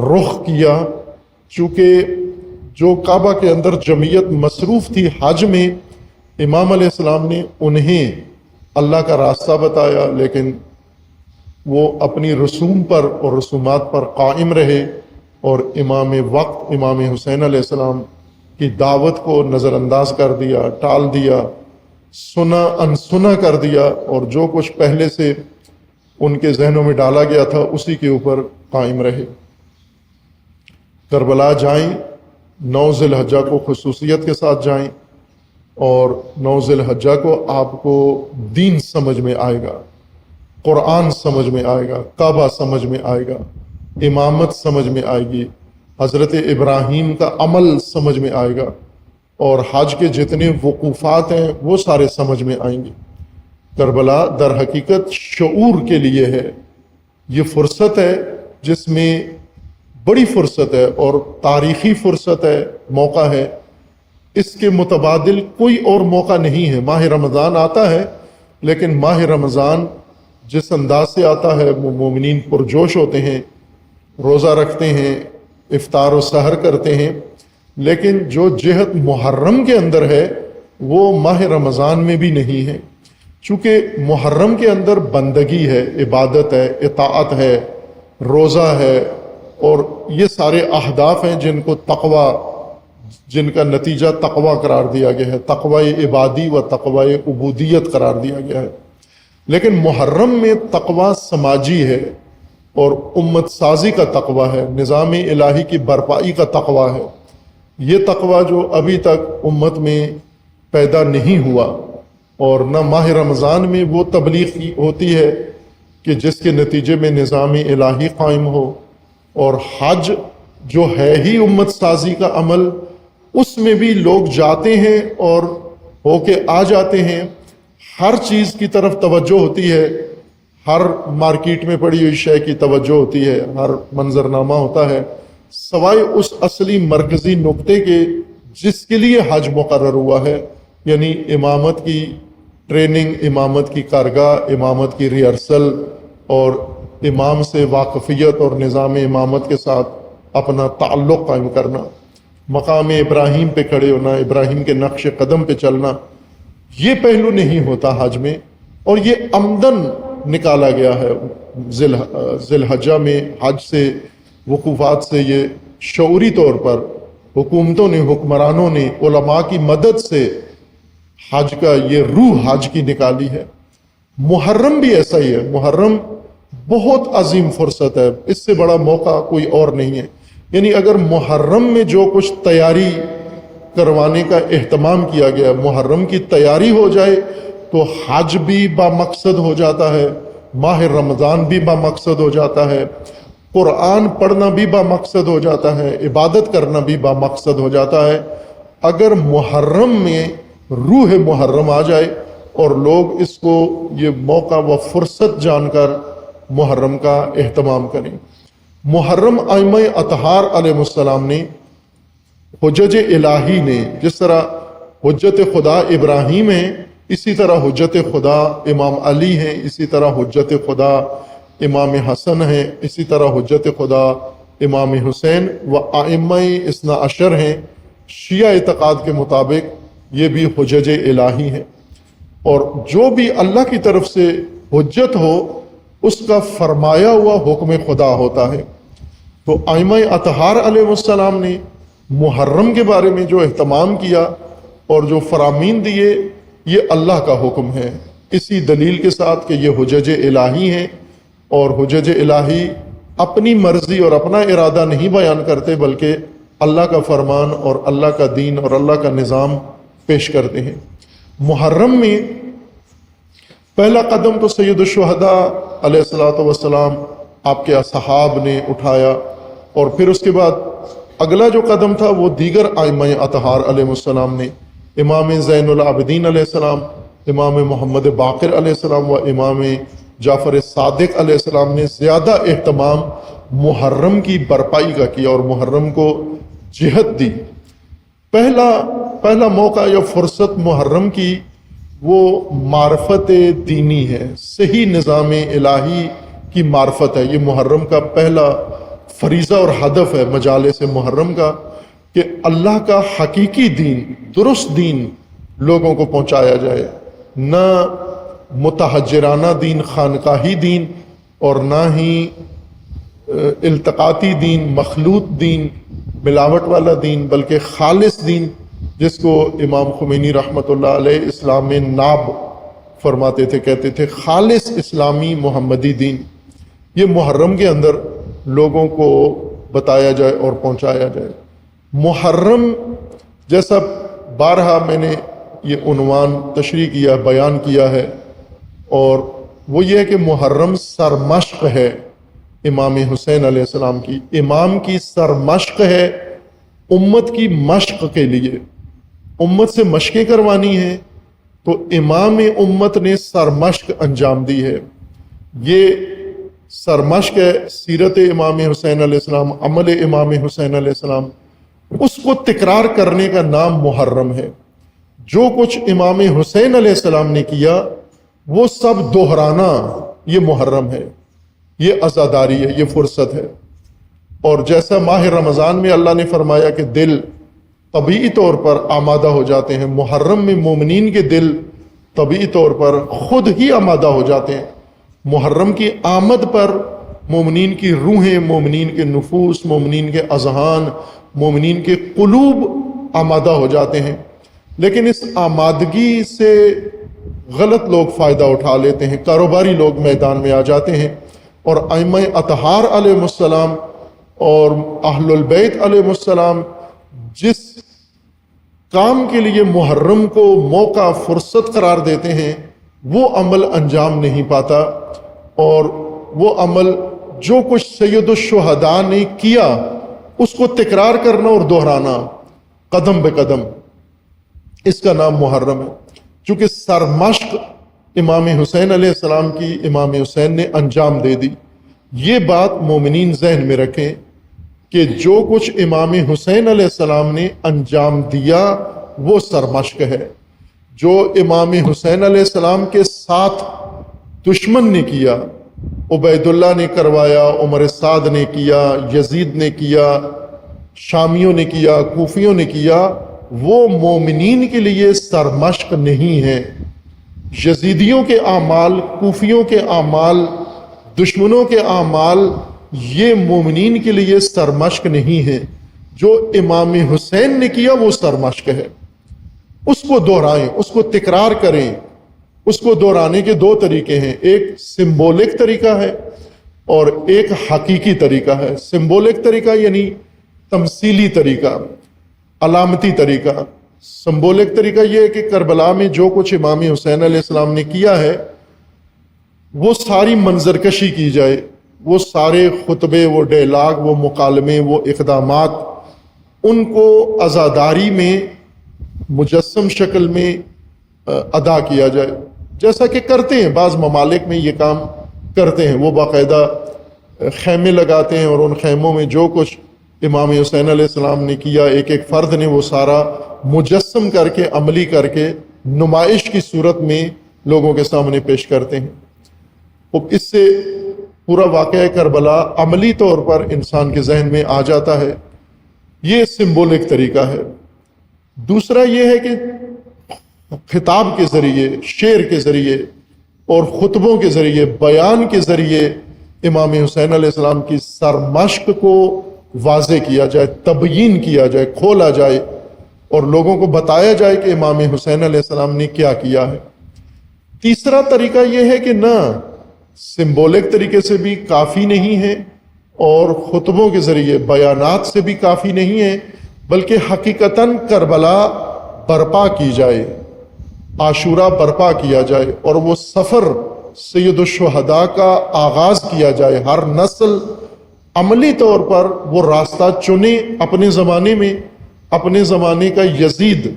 S1: رخ کیا۔ چونکہ جو کعبہ کے اندر جمعیت مصروف تھی حج میں، امام علیہ السلام نے انہیں اللہ کا راستہ بتایا، لیکن وہ اپنی رسوم پر اور رسومات پر قائم رہے اور امام وقت امام حسین علیہ السلام کی دعوت کو نظر انداز کر دیا، ٹال دیا، سنا انسنا کر دیا، اور جو کچھ پہلے سے ان کے ذہنوں میں ڈالا گیا تھا اسی کے اوپر قائم رہے۔ کربلا جائیں، 9 ذی الحجہ کو خصوصیت کے ساتھ جائیں، اور 9 ذی الحجہ کو آپ کو دین سمجھ میں آئے گا، قرآن سمجھ میں آئے گا، کعبہ سمجھ میں آئے گا، امامت سمجھ میں آئے گی، حضرت ابراہیم کا عمل سمجھ میں آئے گا، اور حج کے جتنے وقوفات ہیں وہ سارے سمجھ میں آئیں گے۔ کربلا در حقیقت شعور کے لیے ہے، یہ فرصت ہے جس میں بڑی فرصت ہے اور تاریخی فرصت ہے، موقع ہے، اس کے متبادل کوئی اور موقع نہیں ہے۔ ماہ رمضان آتا ہے، لیکن ماہ رمضان جس انداز سے آتا ہے وہ مومنین پرجوش ہوتے ہیں، روزہ رکھتے ہیں، افطار و سحر کرتے ہیں، لیکن جو جہت محرم کے اندر ہے وہ ماہ رمضان میں بھی نہیں ہے، چونکہ محرم کے اندر بندگی ہے، عبادت ہے، اطاعت ہے، روزہ ہے، اور یہ سارے اہداف ہیں جن کو تقوی، جن کا نتیجہ تقوی قرار دیا گیا ہے، تقوی عبادی و تقوی عبودیت قرار دیا گیا ہے۔ لیکن محرم میں تقوی سماجی ہے اور امت سازی کا تقوی ہے، نظام الہی کی برپائی کا تقوی ہے۔ یہ تقوی جو ابھی تک امت میں پیدا نہیں ہوا، اور نہ ماہ رمضان میں وہ تبلیغ ہوتی ہے کہ جس کے نتیجے میں نظام الہی قائم ہو، اور حج جو ہے ہی امت سازی کا عمل، اس میں بھی لوگ جاتے ہیں اور ہو کے آ جاتے ہیں، ہر چیز کی طرف توجہ ہوتی ہے، ہر مارکیٹ میں پڑی ہوئی شے کی توجہ ہوتی ہے، ہر منظرنامہ ہوتا ہے، سوائے اس اصلی مرکزی نقطے کے جس کے لیے حج مقرر ہوا ہے، یعنی امامت کی ٹریننگ، امامت کی کارگاہ، امامت کی ریہرسل اور امام سے واقفیت اور نظام امامت کے ساتھ اپنا تعلق قائم کرنا، مقام ابراہیم پہ کھڑے ہونا، ابراہیم کے نقش قدم پہ چلنا، یہ پہلو نہیں ہوتا حج میں، اور یہ عمدن نکالا گیا ہے ذی الحجہ میں حج سے، وقوفات سے، یہ شعوری طور پر حکومتوں نے، حکمرانوں نے، علماء کی مدد سے حج کا یہ روح حج کی نکالی ہے۔ محرم بھی ایسا ہی ہے، محرم بہت عظیم فرصت ہے، اس سے بڑا موقع کوئی اور نہیں ہے۔ یعنی اگر محرم میں جو کچھ تیاری کروانے کا اہتمام کیا گیا، محرم کی تیاری ہو جائے تو حج بھی بامقصد ہو جاتا ہے، ماہ رمضان بھی بامقصد ہو جاتا ہے، قرآن پڑھنا بھی بامقصد ہو جاتا ہے، عبادت کرنا بھی بامقصد ہو جاتا ہے، اگر محرم میں روح محرم آ جائے اور لوگ اس کو یہ موقع و فرصت جان کر محرم کا اہتمام کریں۔ محرم ائمہ اطہار علیہ السلام نے، حجج الہی نے، جس طرح حجت خدا ابراہیم ہے، اسی طرح حجت خدا امام علی ہیں، اسی طرح حجت خدا امام حسن ہیں، اسی طرح حجت خدا امام حسین و ائمہ اثنا عشر ہیں۔ شیعہ اعتقاد کے مطابق یہ بھی حجج الہی ہیں، اور جو بھی اللہ کی طرف سے حجت ہو اس کا فرمایا ہوا حکم خدا ہوتا ہے۔ تو ائمہ اطہار علیہ السلام نے محرم کے بارے میں جو اہتمام کیا اور جو فرامین دیے، یہ اللہ کا حکم ہے، اسی دلیل کے ساتھ کہ یہ حجج الہی ہیں، اور حجج الہی اپنی مرضی اور اپنا ارادہ نہیں بیان کرتے، بلکہ اللہ کا فرمان اور اللہ کا دین اور اللہ کا نظام پیش کرتے ہیں۔ محرم میں پہلا قدم تو سید الشہداء علیہ الصلوۃ والسلام آپ کے اصحاب نے اٹھایا، اور پھر اس کے بعد اگلا جو قدم تھا وہ دیگر ائمہ اطہار علیہ السلام نے، امام زین العابدین علیہ السلام، امام محمد باقر علیہ السلام و امام جعفر صادق علیہ السلام نے زیادہ اہتمام محرم کی برپائی کا کیا اور محرم کو جہت دی۔ پہلا موقع یا فرصت محرم کی وہ معرفت دینی ہے، صحیح نظام الہی کی معرفت ہے۔ یہ محرم کا پہلا فریضہ اور ہدف ہے مجالس محرم کا، کہ اللہ کا حقیقی دین، درست دین لوگوں کو پہنچایا جائے، نہ متحجرانہ دین، خانقاہی دین، اور نہ ہی التقاطی دین، مخلوط دین، ملاوٹ والا دین، بلکہ خالص دین، جس کو امام خمینی رحمۃ اللہ علیہ اسلام میں ناب فرماتے تھے، کہتے تھے خالص اسلامی محمدی دین، یہ محرم کے اندر لوگوں کو بتایا جائے اور پہنچایا جائے۔ محرم جیسا بارہا میں نے یہ عنوان تشریح کیا، بیان کیا ہے، اور وہ یہ ہے کہ محرم سرمشق ہے امام حسین علیہ السلام کی، امام کی سرمشق ہے امت کی مشق کے لیے، امت سے مشقیں کروانی ہیں تو امام امت نے سرمشق انجام دی ہے۔ یہ سرمشق ہے سیرت امام حسین علیہ السلام، عمل امام حسین علیہ السلام، اس کو تکرار کرنے کا نام محرم ہے۔ جو کچھ امام حسین علیہ السلام نے کیا وہ سب دہرانا، یہ محرم ہے، یہ عزاداری ہے، یہ فرصت ہے۔ اور جیسا ماہ رمضان میں اللہ نے فرمایا کہ دل طبیعی طور پر آمادہ ہو جاتے ہیں، محرم میں مومنین کے دل طبیعی طور پر خود ہی آمادہ ہو جاتے ہیں۔ محرم کی آمد پر مومنین کی روحیں، مومنین کے نفوس، مومنین کے اذہان، مومنین کے قلوب آمادہ ہو جاتے ہیں، لیکن اس آمادگی سے غلط لوگ فائدہ اٹھا لیتے ہیں، کاروباری لوگ میدان میں آ جاتے ہیں، اور ائمہ اطہار علیہ السلام اور اہل البیت علیہ السلام جس کام کے لیے محرم کو موقع، فرصت قرار دیتے ہیں، وہ عمل انجام نہیں پاتا، اور وہ عمل جو کچھ سید الشہداء نے کیا اس کو تکرار کرنا اور دہرانا قدم بے قدم، اس کا نام محرم ہے، چونکہ سرمشق امام حسین علیہ السلام کی امام حسین نے انجام دے دی۔ یہ بات مومنین ذہن میں رکھیں کہ جو کچھ امام حسین علیہ السلام نے انجام دیا وہ سرمشق ہے۔ جو امام حسین علیہ السلام کے ساتھ دشمن نے کیا، عبید اللہ نے کروایا، عمر سعد نے کیا، یزید نے کیا، شامیوں نے کیا، کوفیوں نے کیا، وہ مومنین کے لیے سرمشق نہیں ہے۔ یزیدیوں کے اعمال، کوفیوں کے اعمال، دشمنوں کے اعمال یہ مومنین کے لیے سرمشق نہیں ہے۔ جو امام حسین نے کیا وہ سرمشق ہے۔ اس کو دہرائیں، اس کو تکرار کریں۔ اس کو دہرانے کے دو طریقے ہیں، ایک سمبولک طریقہ ہے اور ایک حقیقی طریقہ ہے۔ سمبولک طریقہ یعنی تمثیلی طریقہ، علامتی طریقہ۔ سمبولک طریقہ یہ ہے کہ کربلا میں جو کچھ امام حسین علیہ السلام نے کیا ہے وہ ساری منظر کشی کی جائے، وہ سارے خطبے، وہ ڈیلاگ، وہ مکالمے، وہ اقدامات، ان کو عزاداری میں مجسم شکل میں ادا کیا جائے، جیسا کہ کرتے ہیں بعض ممالک میں یہ کام کرتے ہیں۔ وہ باقاعدہ خیمے لگاتے ہیں اور ان خیموں میں جو کچھ امام حسین علیہ السلام نے کیا ایک ایک فرد نے وہ سارا مجسم کر کے، عملی کر کے نمائش کی صورت میں لوگوں کے سامنے پیش کرتے ہیں۔ اس سے پورا واقعہ کربلا عملی طور پر انسان کے ذہن میں آ جاتا ہے۔ یہ سمبولک طریقہ ہے۔ دوسرا یہ ہے کہ خطاب کے ذریعے، شعر کے ذریعے اور خطبوں کے ذریعے، بیان کے ذریعے امام حسین علیہ السلام کی سرمشق کو واضح کیا جائے، تبیین کیا جائے، کھولا جائے اور لوگوں کو بتایا جائے کہ امام حسین علیہ السلام نے کیا کیا ہے۔ تیسرا طریقہ یہ ہے کہ نہ سمبولک طریقے سے بھی کافی نہیں ہے اور خطبوں کے ذریعے، بیانات سے بھی کافی نہیں ہے، بلکہ حقیقتاً کربلا برپا کی جائے، عاشورہ برپا کیا جائے اور وہ سفر سید الشہداء کا آغاز کیا جائے۔ ہر نسل عملی طور پر وہ راستہ چنے، اپنے زمانے میں اپنے زمانے کا یزید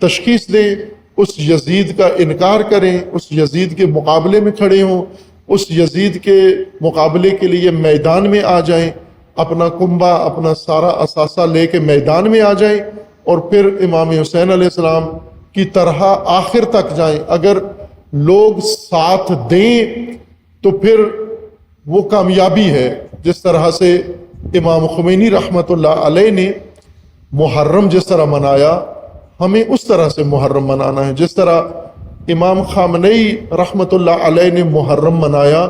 S1: تشخیص دیں، اس یزید کا انکار کریں، اس یزید کے مقابلے میں کھڑے ہوں، اس یزید کے مقابلے کے لیے میدان میں آ جائیں، اپنا کنبہ، اپنا سارا اثاثہ لے کے میدان میں آ جائیں اور پھر امام حسین علیہ السلام کی طرح آخر تک جائیں۔ اگر لوگ ساتھ دیں تو پھر وہ کامیابی ہے۔ جس طرح سے امام خمینی رحمۃ اللہ علیہ نے محرم جس طرح منایا، ہمیں اس طرح سے محرم منانا ہے۔ جس طرح امام خامنئی رحمۃ اللہ علیہ نے محرم منایا،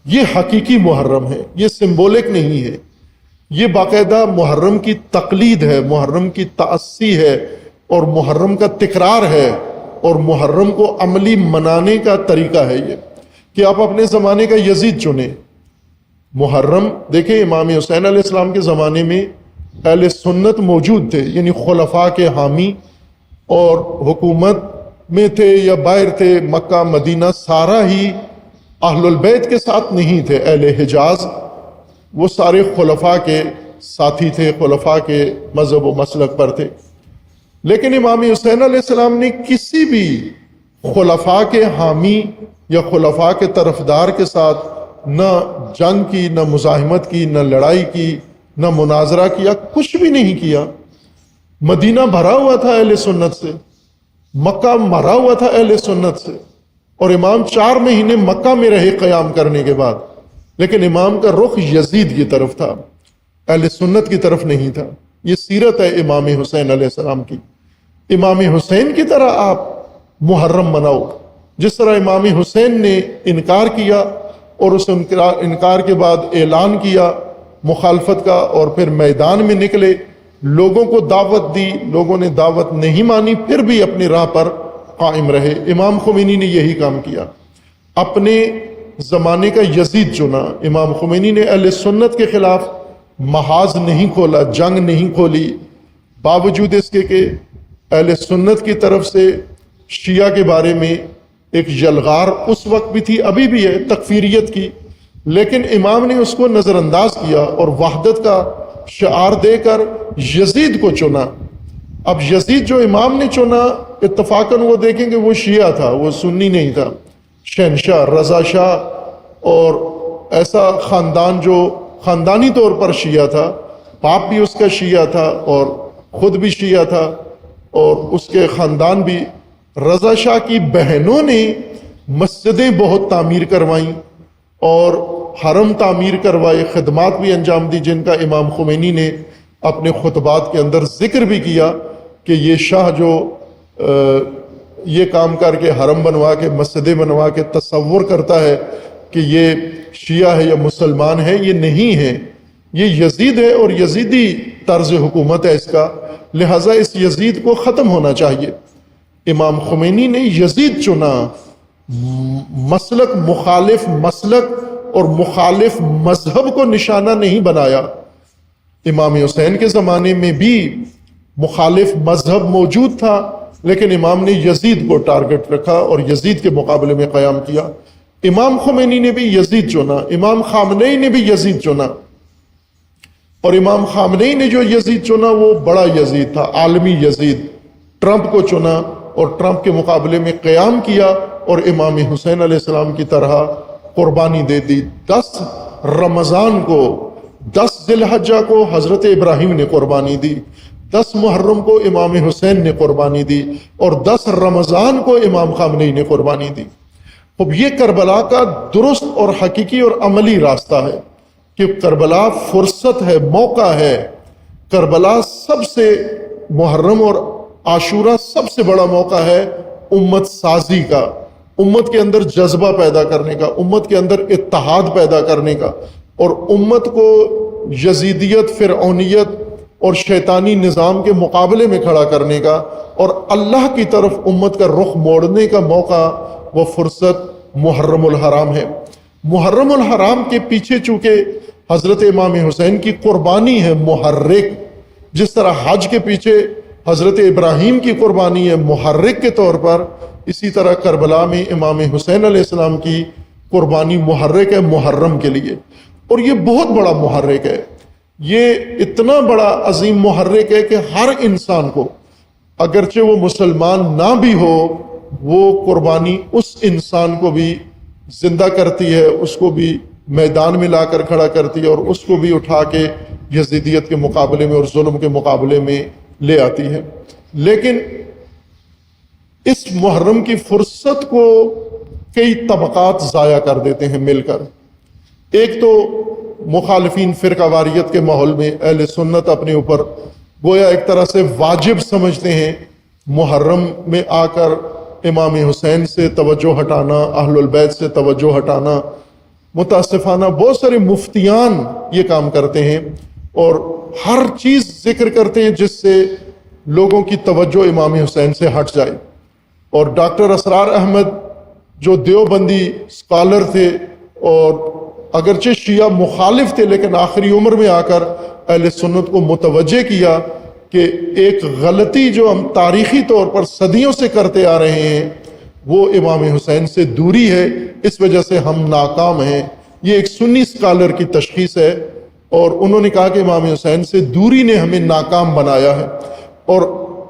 S1: یہ حقیقی محرم ہے، یہ سمبولک نہیں ہے، یہ باقاعدہ محرم کی تقلید ہے، محرم کی تأسی ہے اور محرم کا تکرار ہے اور محرم کو عملی منانے کا طریقہ ہے یہ کہ آپ اپنے زمانے کا یزید چنیں۔ محرم دیکھیں، امام حسین علیہ السلام کے زمانے میں اہل سنت موجود تھے، یعنی خلفاء کے حامی، اور حکومت میں تھے یا باہر تھے، مکہ مدینہ سارا ہی اہل البیت کے ساتھ نہیں تھے۔ اہل حجاز وہ سارے خلفاء کے ساتھی تھے، خلفاء کے مذہب و مسلک پر تھے۔ لیکن امام حسین علیہ السلام نے کسی بھی خلفاء کے حامی یا خلفاء کے طرفدار کے ساتھ نہ جنگ کی، نہ مزاحمت کی، نہ لڑائی کی، نہ مناظرہ کیا، کچھ بھی نہیں کیا۔ مدینہ بھرا ہوا تھا اہل سنت سے، مکہ بھرا ہوا تھا اہل سنت سے، اور امام 4 مہینے مکہ میں رہے قیام کرنے کے بعد، لیکن امام کا رخ یزید کی طرف تھا، اہل سنت کی طرف نہیں تھا۔ یہ سیرت ہے امام حسین علیہ السلام کی۔ امام حسین کی طرح آپ محرم مناؤ، جس طرح امام حسین نے انکار کیا اور اس انکار کے بعد اعلان کیا مخالفت کا اور پھر میدان میں نکلے، لوگوں کو دعوت دی، لوگوں نے دعوت نہیں مانی، پھر بھی اپنی راہ پر قائم رہے۔ امام خمینی نے یہی کام کیا، اپنے زمانے کا یزید چنا۔ امام خمینی نے اہل سنت کے خلاف محاذ نہیں کھولا، جنگ نہیں کھولی، باوجود اس کے کہ اہل سنت کی طرف سے شیعہ کے بارے میں ایک یلغار اس وقت بھی تھی، ابھی بھی ہے، تکفیریت کی، لیکن امام نے اس کو نظر انداز کیا اور وحدت کا شعار دے کر یزید کو چنا۔ اب یزید جو امام نے چنا، اتفاقاً وہ دیکھیں کہ وہ شیعہ تھا، وہ سنی نہیں تھا، شہنشاہ رضا شاہ، اور ایسا خاندان جو خاندانی طور پر شیعہ تھا، باپ بھی اس کا شیعہ تھا اور خود بھی شیعہ تھا اور اس کے خاندان بھی۔ رضا شاہ کی بہنوں نے مسجدیں بہت تعمیر کروائیں اور حرم تعمیر کروائے، خدمات بھی انجام دی، جن کا امام خمینی نے اپنے خطبات کے اندر ذکر بھی کیا کہ یہ شاہ جو یہ کام کر کے حرم بنوا کے مسجدیں بنوا کے تصور کرتا ہے کہ یہ شیعہ ہے یا مسلمان ہے، یہ نہیں ہے، یہ یزید ہے اور یزیدی طرز حکومت ہے اس کا، لہٰذا اس یزید کو ختم ہونا چاہیے۔ امام خمینی نے یزید چنا، مسلک مخالف مسلک اور مخالف مذہب کو نشانہ نہیں بنایا۔ امام حسین کے زمانے میں بھی مخالف مذہب موجود تھا، لیکن امام نے یزید کو ٹارگٹ رکھا اور یزید کے مقابلے میں قیام کیا۔ امام خمینی نے بھی یزید چنا، امام خامنئی نے بھی یزید چنا، اور امام خامنئی نے جو یزید چنا وہ بڑا یزید تھا، عالمی یزید۔ ٹرمپ کو چنا اور ٹرمپ کے مقابلے میں قیام کیا اور امام حسین علیہ السلام کی طرح قربانی دے دی۔ 10 رمضان کو، 10 ذی الحجہ کو حضرت ابراہیم نے قربانی دی، 10 محرم کو امام حسین نے قربانی دی، اور 10 رمضان کو امام خامنئی نے قربانی دی۔ اب یہ کربلا کا درست اور حقیقی اور عملی راستہ ہے کہ کربلا فرصت ہے، موقع ہے۔ کربلا سب سے، محرم اور عاشورہ سب سے بڑا موقع ہے امت سازی کا، امت کے اندر جذبہ پیدا کرنے کا، امت کے اندر اتحاد پیدا کرنے کا، اور امت کو یزیدیت، فرعونیت اور شیطانی نظام کے مقابلے میں کھڑا کرنے کا اور اللہ کی طرف امت کا رخ موڑنے کا موقع، وہ فرصت محرم الحرام ہے۔ محرم الحرام کے پیچھے چونکہ حضرت امام حسین کی قربانی ہے محرک، جس طرح حج کے پیچھے حضرت ابراہیم کی قربانی ہے محرک کے طور پر، اسی طرح کربلا میں امام حسین علیہ السلام کی قربانی محرک ہے محرم کے لیے، اور یہ بہت بڑا محرک ہے۔ یہ اتنا بڑا عظیم محرک ہے کہ ہر انسان کو، اگرچہ وہ مسلمان نہ بھی ہو، وہ قربانی اس انسان کو بھی زندہ کرتی ہے، اس کو بھی میدان میں لا کر کھڑا کرتی ہے، اور اس کو بھی اٹھا کے یزیدیت کے مقابلے میں اور ظلم کے مقابلے میں لے آتی ہے۔ لیکن اس محرم کی فرصت کو کئی طبقات ضائع کر دیتے ہیں مل کر۔ ایک تو مخالفین فرقہ واریت کے ماحول میں اہل سنت اپنے اوپر گویا ایک طرح سے واجب سمجھتے ہیں محرم میں آ کر امام حسین سے توجہ ہٹانا، اہل البیت سے توجہ ہٹانا۔ متاسفانہ بہت سارے مفتیان یہ کام کرتے ہیں اور ہر چیز ذکر کرتے ہیں جس سے لوگوں کی توجہ امام حسین سے ہٹ جائے۔ اور ڈاکٹر اسرار احمد جو دیوبندی اسکالر تھے اور اگرچہ شیعہ مخالف تھے، لیکن آخری عمر میں آ کر اہل سنت کو متوجہ کیا کہ ایک غلطی جو ہم تاریخی طور پر صدیوں سے کرتے آ رہے ہیں وہ امام حسین سے دوری ہے، اس وجہ سے ہم ناکام ہیں۔ یہ ایک سنی اسکالر کی تشخیص ہے، اور انہوں نے کہا کہ امام حسین سے دوری نے ہمیں ناکام بنایا ہے۔ اور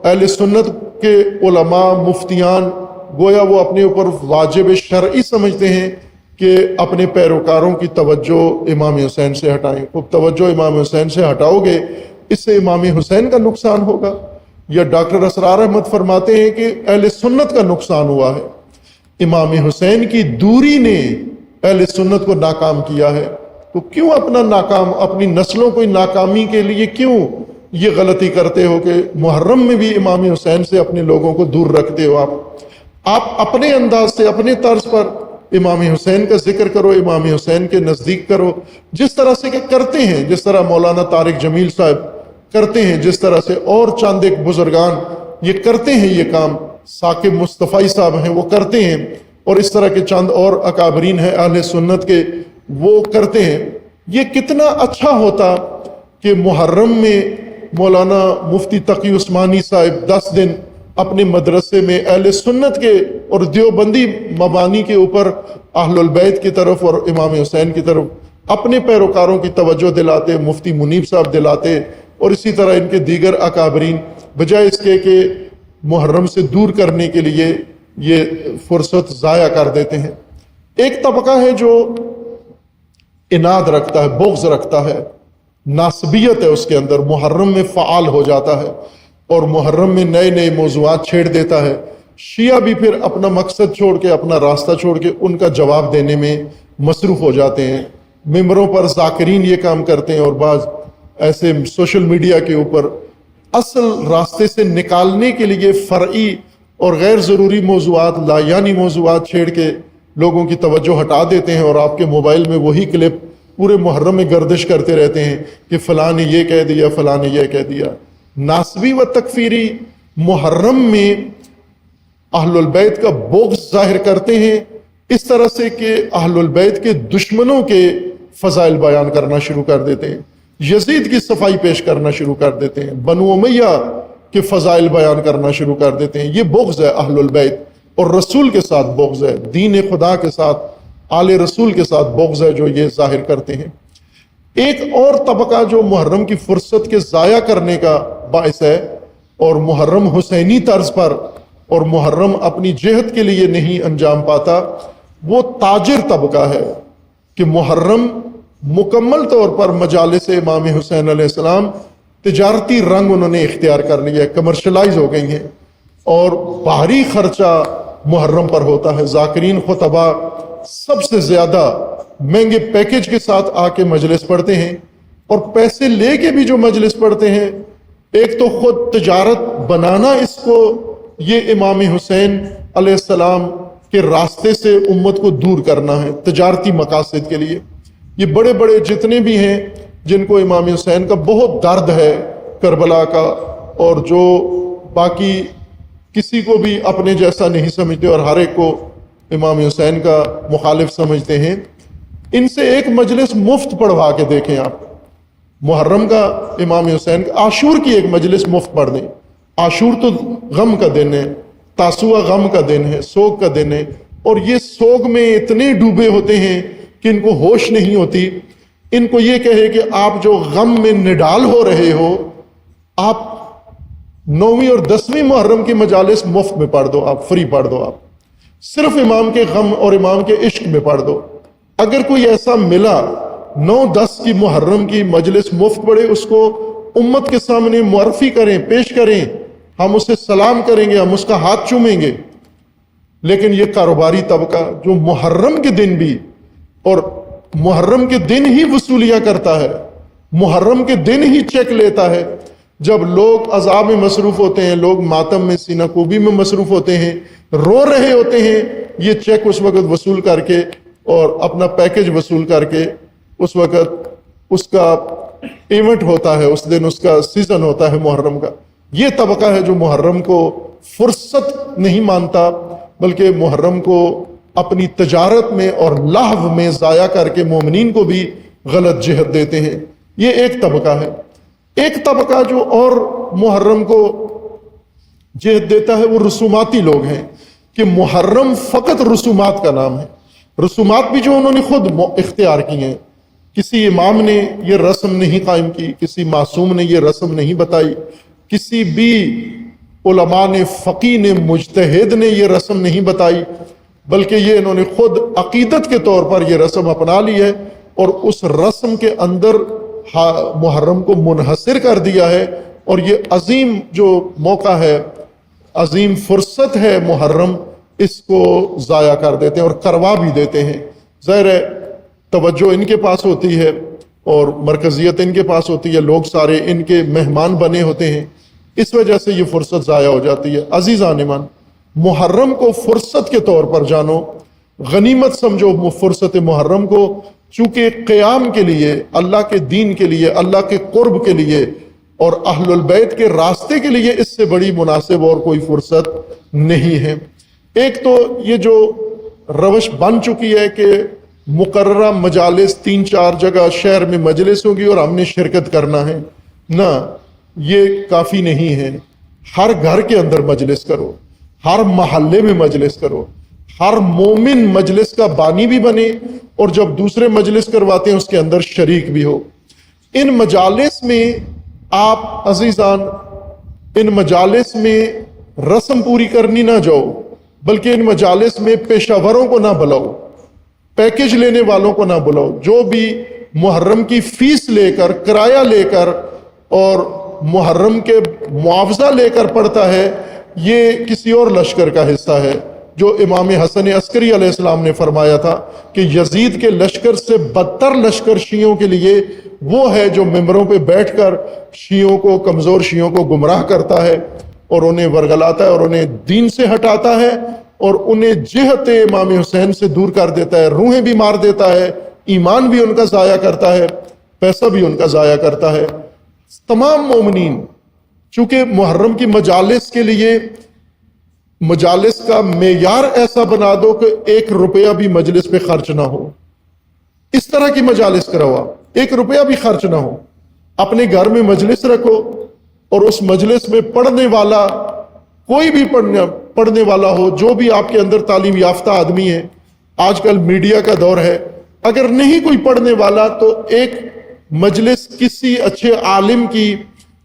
S1: اہل سنت کے علماء، مفتیان گویا وہ اپنے اوپر واجب شرعی سمجھتے ہیں کہ اپنے پیروکاروں کی توجہ امام حسین سے ہٹائیں۔ خوب توجہ امام حسین سے ہٹاؤ گے، اس سے امام حسین کا نقصان ہوگا۔ یا ڈاکٹر اسرار احمد فرماتے ہیں کہ اہل سنت کا نقصان ہوا ہے، امام حسین کی دوری نے اہل سنت کو ناکام کیا ہے۔ تو کیوں اپنی نسلوں کو ناکامی کے لیے کیوں یہ غلطی کرتے ہو کہ محرم میں بھی امام حسین سے اپنے لوگوں کو دور رکھتے ہو؟ آپ اپنے انداز سے، اپنے طرز پر امام حسین کا ذکر کرو، امام حسین کے نزدیک کرو، جس طرح سے کہ کرتے ہیں، جس طرح مولانا طارق جمیل صاحب کرتے ہیں، جس طرح سے اور چند ایک بزرگان یہ کرتے ہیں، یہ کام ثاقب مصطفی صاحب ہیں وہ کرتے ہیں، اور اس طرح کے چند اور اکابرین ہیں اہل سنت کے وہ کرتے ہیں۔ یہ کتنا اچھا ہوتا کہ محرم میں مولانا مفتی تقی عثمانی صاحب 10 دن اپنے مدرسے میں اہل سنت کے اور دیوبندی مبانی کے اوپر اہل البیت کی طرف اور امام حسین کی طرف اپنے پیروکاروں کی توجہ دلاتے، مفتی منیب صاحب دلاتے، اور اسی طرح ان کے دیگر اکابرین، بجائے اس کے کہ محرم سے دور کرنے کے لیے یہ فرصت ضائع کر دیتے ہیں۔ ایک طبقہ ہے جو اناد رکھتا ہے، بغض رکھتا ہے، ناسبیت ہے اس کے اندر، محرم میں فعال ہو جاتا ہے اور محرم میں نئے نئے موضوعات چھیڑ دیتا ہے۔ شیعہ بھی پھر اپنا مقصد چھوڑ کے، اپنا راستہ چھوڑ کے ان کا جواب دینے میں مصروف ہو جاتے ہیں۔ ممبروں پر ذاکرین یہ کام کرتے ہیں اور بعض ایسے سوشل میڈیا کے اوپر اصل راستے سے نکالنے کے لیے فرعی اور غیر ضروری موضوعات، لایانی موضوعات چھیڑ کے لوگوں کی توجہ ہٹا دیتے ہیں اور آپ کے موبائل میں وہی کلپ پورے محرم میں گردش کرتے رہتے ہیں کہ فلاں نے یہ کہہ دیا، فلاں نے یہ کہہ دیا۔ ناسبی و تکفیری محرم میں اہل البیت کا بغض ظاہر کرتے ہیں اس طرح سے کہ اہل البیت کے دشمنوں کے فضائل بیان کرنا شروع کر دیتے ہیں، یزید کی صفائی پیش کرنا شروع کر دیتے ہیں، بنو امیہ کے فضائل بیان کرنا شروع کر دیتے ہیں۔ یہ بغض ہے اہل البیت، اور رسول کے ساتھ بغض ہے، دین خدا کے ساتھ، آل رسول کے ساتھ بغض ہے جو یہ ظاہر کرتے ہیں۔ ایک اور طبقہ جو محرم کی فرصت کے ضائع کرنے کا باعث ہے اور محرم حسینی طرز پر اور محرم اپنی جہت کے لیے نہیں انجام پاتا، وہ تاجر طبقہ ہے کہ محرم مکمل طور پر مجالس امام حسین علیہ السلام تجارتی رنگ انہوں نے اختیار کر لیا ہے، کمرشلائز ہو گئی ہیں اور بھاری خرچہ محرم پر ہوتا ہے۔ ذاکرین خطبہ سب سے زیادہ مہنگے پیکج کے ساتھ آ کے مجلس پڑھتے ہیں، اور پیسے لے کے بھی جو مجلس پڑھتے ہیں، ایک تو خود تجارت بنانا، اس کو یہ امام حسین علیہ السلام کے راستے سے امت کو دور کرنا ہے تجارتی مقاصد کے لیے۔ یہ بڑے بڑے جتنے بھی ہیں جن کو امام حسین کا بہت درد ہے کربلا کا، اور جو باقی کسی کو بھی اپنے جیسا نہیں سمجھتے اور ہر ایک کو امام حسین کا مخالف سمجھتے ہیں، ان سے ایک مجلس مفت پڑھوا کے دیکھیں آپ۔ محرم کا، امام حسین کا، عاشور کی ایک مجلس مفت پڑھ دیں۔ عاشور تو غم کا دن ہے، تاسوعہ غم کا دن ہے، سوگ کا دن ہے، اور یہ سوگ میں اتنے ڈوبے ہوتے ہیں کہ ان کو ہوش نہیں ہوتی۔ ان کو یہ کہے کہ آپ جو غم میں نڈال ہو رہے ہو، آپ 9ویں اور 10ویں محرم کی مجالس مفت میں پڑھ دو، آپ فری پڑھ دو، آپ صرف امام کے غم اور امام کے عشق میں پڑھ دو۔ اگر کوئی ایسا ملا 9-10 کی محرم کی مجلس مفت پڑھے، اس کو امت کے سامنے معرفی کریں، پیش کریں، ہم اسے سلام کریں گے، ہم اس کا ہاتھ چومیں گے۔ لیکن یہ کاروباری طبقہ جو محرم کے دن بھی، اور محرم کے دن ہی وصولیاں کرتا ہے، محرم کے دن ہی چیک لیتا ہے، جب لوگ عذاب میں مصروف ہوتے ہیں، لوگ ماتم میں، سینہ کوبی میں مصروف ہوتے ہیں، رو رہے ہوتے ہیں، یہ چیک اس وقت وصول کر کے اور اپنا پیکج وصول کر کے اس وقت اس کا ایونٹ ہوتا ہے، اس دن اس کا سیزن ہوتا ہے محرم کا۔ یہ طبقہ ہے جو محرم کو فرصت نہیں مانتا، بلکہ محرم کو اپنی تجارت میں اور لہو میں ضائع کر کے مومنین کو بھی غلط جہت دیتے ہیں۔ یہ ایک طبقہ ہے۔ ایک طبقہ جو اور محرم کو جہت دیتا ہے وہ رسوماتی لوگ ہیں، کہ محرم فقط رسومات کا نام ہے، رسومات بھی جو انہوں نے خود اختیار کی ہیں۔ کسی امام نے یہ رسم نہیں قائم کی، کسی معصوم نے یہ رسم نہیں بتائی، کسی بھی علماء نے، فقیہ نے، مجتہد نے یہ رسم نہیں بتائی، بلکہ یہ انہوں نے خود عقیدت کے طور پر یہ رسم اپنا لی ہے اور اس رسم کے اندر محرم کو منحصر کر دیا ہے۔ اور یہ عظیم جو موقع ہے، عظیم فرصت ہے محرم، اس کو ضائع کر دیتے ہیں اور کروا بھی دیتے ہیں۔ ظاہر ہے توجہ ان کے پاس ہوتی ہے اور مرکزیت ان کے پاس ہوتی ہے، لوگ سارے ان کے مہمان بنے ہوتے ہیں، اس وجہ سے یہ فرصت ضائع ہو جاتی ہے۔ عزیزان ایمان، محرم کو فرصت کے طور پر جانو، غنیمت سمجھو فرصت محرم کو، چونکہ قیام کے لیے، اللہ کے دین کے لیے، اللہ کے قرب کے لیے اور اہل البیت کے راستے کے لیے اس سے بڑی مناسب اور کوئی فرصت نہیں ہے۔ ایک تو یہ جو روش بن چکی ہے کہ مقررہ مجالس 3-4 جگہ شہر میں مجلس ہوگی اور ہم نے شرکت کرنا ہے، نہ، یہ کافی نہیں ہے۔ ہر گھر کے اندر مجلس کرو، ہر محلے میں مجلس کرو، ہر مومن مجلس کا بانی بھی بنے اور جب دوسرے مجلس کرواتے ہیں اس کے اندر شریک بھی ہو۔ ان مجالس میں آپ عزیزان، ان مجالس میں رسم پوری کرنی نہ جاؤ، بلکہ ان مجالس میں پیشہ وروں کو نہ بلاؤ، پیکج لینے والوں کو نہ بلاؤ۔ جو بھی محرم کی فیس لے کر، کرایہ لے کر اور محرم کے معاوضہ لے کر پڑھتا ہے، یہ کسی اور لشکر کا حصہ ہے۔ جو امام حسن عسکری علیہ السلام نے فرمایا تھا کہ یزید کے لشکر سے بدتر لشکر شیعوں کے لیے وہ ہے جو ممبروں پہ بیٹھ کر شیعوں کو، کمزور شیعوں کو گمراہ کرتا ہے اور انہیں ورگلاتا ہے اور انہیں دین سے ہٹاتا ہے اور انہیں جہت امام حسین سے دور کر دیتا ہے، روحیں بھی مار دیتا ہے، ایمان بھی ان کا ضائع کرتا ہے، پیسہ بھی ان کا ضائع کرتا ہے۔ تمام مومنین چونکہ محرم کی مجالس کے لیے مجالس کا معیار ایسا بنا دو کہ 1 روپیہ بھی مجلس پہ خرچ نہ ہو، اس طرح کی مجالس کرو، آپ 1 روپیہ بھی خرچ نہ ہو، اپنے گھر میں مجلس رکھو اور اس مجلس میں پڑھنے والا، کوئی بھی پڑھنے والا ہو، جو بھی آپ کے اندر تعلیم یافتہ آدمی ہے، آج کل میڈیا کا دور ہے، اگر نہیں کوئی پڑھنے والا تو ایک مجلس کسی اچھے عالم کی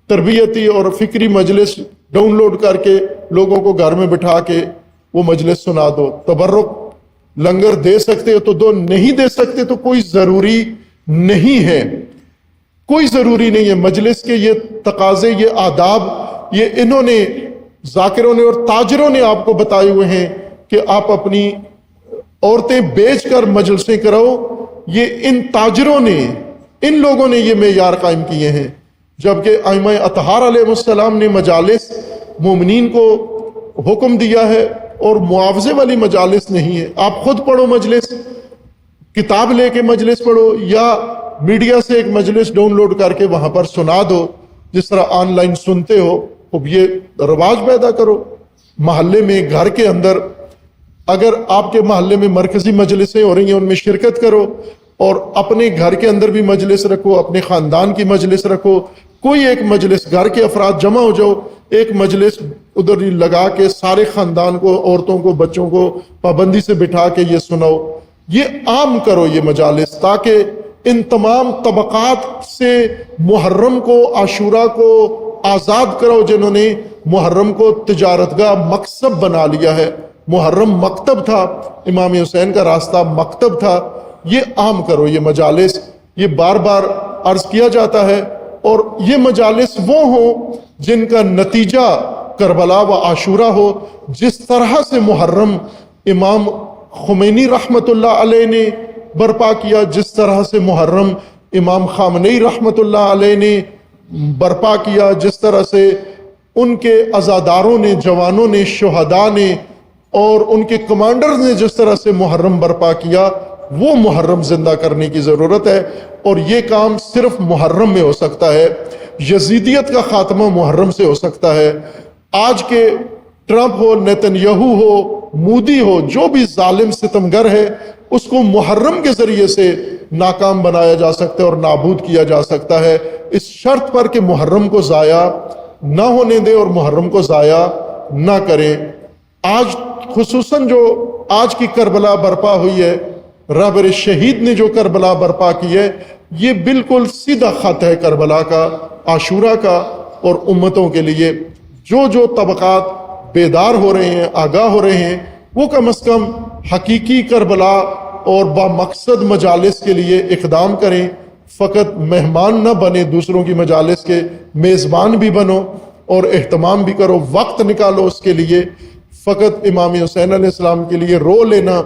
S1: تربیتی اور فکری مجلس ڈاؤن لوڈ کر کے لوگوں کو گھر میں بٹھا کے وہ مجلس سنا دو۔ تبرک لنگر دے سکتے ہو تو دو، نہیں دے سکتے تو کوئی ضروری نہیں ہے، کوئی ضروری نہیں ہے۔ مجلس کے یہ تقاضے، یہ آداب، یہ انہوں نے، ذاکروں نے اور تاجروں نے آپ کو بتائے ہوئے ہیں کہ آپ اپنی عورتیں بیچ کر مجلسیں کراؤ۔ یہ ان تاجروں نے، ان لوگوں نے یہ معیار قائم کیے ہیں، جبکہ ائمہ اطہار علیہ السلام نے مجالس مومنین کو حکم دیا ہے اور معاوضے والی مجالس نہیں ہے۔ آپ خود پڑھو مجلس، کتاب لے کے مجلس پڑھو یا میڈیا سے ایک مجلس ڈاؤن لوڈ کر کے وہاں پر سنا دو، جس طرح آن لائن سنتے ہو۔ اب یہ رواج پیدا کرو محلے میں، گھر کے اندر، اگر آپ کے محلے میں مرکزی مجلسیں ہو رہی ہیں ان میں شرکت کرو، اور اپنے گھر کے اندر بھی مجلس رکھو، اپنے خاندان کی مجلس رکھو، کوئی ایک مجلس، گھر کے افراد جمع ہو جاؤ، ایک مجلس ادھر لگا کے سارے خاندان کو، عورتوں کو، بچوں کو پابندی سے بٹھا کے یہ سناؤ۔ یہ عام کرو یہ مجالس، تاکہ ان تمام طبقات سے محرم کو، عاشورہ کو آزاد کرو، جنہوں نے محرم کو تجارت گاہ مکسب بنا لیا ہے۔ محرم مکتب تھا، امام حسین کا راستہ مکتب تھا۔ یہ عام کرو یہ مجالس، یہ بار بار عرض کیا جاتا ہے، اور یہ مجالس وہ ہوں جن کا نتیجہ کربلا و عاشورہ ہو۔ جس طرح سے محرم امام خمینی رحمت اللہ علیہ نے برپا کیا، جس طرح سے محرم امام خامنئی رحمت اللہ علیہ نے برپا کیا، جس طرح سے ان کے عزاداروں نے، جوانوں نے، شہداء نے اور ان کے کمانڈرز نے جس طرح سے محرم برپا کیا، وہ محرم زندہ کرنے کی ضرورت ہے۔ اور یہ کام صرف محرم میں ہو سکتا ہے۔ یزیدیت کا خاتمہ محرم سے ہو سکتا ہے۔ آج کے ٹرمپ ہو، نیتنیاہو ہو، مودی ہو، جو بھی ظالم ستمگر ہے، اس کو محرم کے ذریعے سے ناکام بنایا جا سکتا ہے اور نابود کیا جا سکتا ہے، اس شرط پر کہ محرم کو ضائع نہ ہونے دیں اور محرم کو ضائع نہ کریں۔ آج خصوصاً جو آج کی کربلا برپا ہوئی ہے، رہبر شہید نے جو کربلا برپا کی ہے، یہ بالکل سیدھا خط ہے کربلا کا، عاشورہ کا، اور امتوں کے لیے۔ جو طبقات بیدار ہو رہے ہیں، آگاہ ہو رہے ہیں، وہ کم از کم حقیقی کربلا اور بامقصد مجالس کے لیے اقدام کریں۔ فقط مہمان نہ بنے دوسروں کی مجالس کے، میزبان بھی بنو اور اہتمام بھی کرو، وقت نکالو اس کے لیے۔ فقط امام حسین علیہ السلام کے لیے رو لینا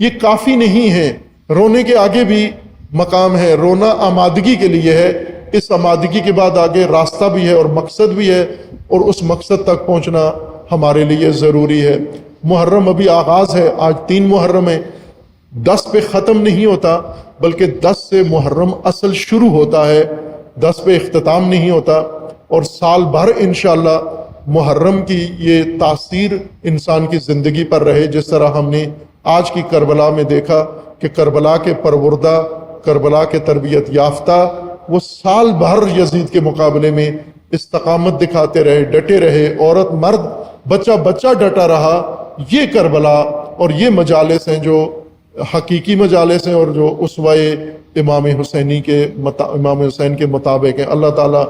S1: یہ کافی نہیں ہے، رونے کے آگے بھی مقام ہے۔ رونا آمادگی کے لیے ہے، اس آمادگی کے بعد آگے راستہ بھی ہے اور مقصد بھی ہے، اور اس مقصد تک پہنچنا ہمارے لیے ضروری ہے۔ محرم ابھی آغاز ہے، آج 3 محرم ہے، 10 پہ ختم نہیں ہوتا، بلکہ 10 سے محرم اصل شروع ہوتا ہے، 10 پہ اختتام نہیں ہوتا۔ اور سال بھر انشاءاللہ محرم کی یہ تاثیر انسان کی زندگی پر رہے، جس طرح ہم نے آج کی کربلا میں دیکھا کہ کربلا کے پروردہ، کربلا کے تربیت یافتہ، وہ سال بھر یزید کے مقابلے میں استقامت دکھاتے رہے، ڈٹے رہے، عورت مرد بچہ ڈٹا رہا۔ یہ کربلا اور یہ مجالس ہیں جو حقیقی مجالس ہیں اور جو اسوہ امام حسین کے مطابق ہیں۔ اللہ تعالی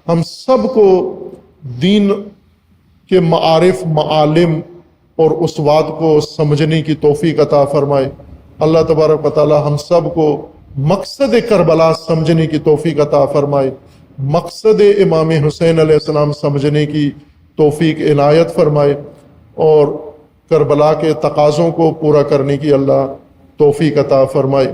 S1: ہم سب کو دین کہ معارف، معالم اور اسوات کو سمجھنے کی توفیق عطا فرمائے۔ اللہ تبارک و تعالی ہم سب کو مقصد کربلا سمجھنے کی توفیق عطا فرمائے، مقصد امام حسین علیہ السلام سمجھنے کی توفیق عنایت فرمائے، اور کربلا کے تقاضوں کو پورا کرنے کی اللہ توفیق عطا فرمائے۔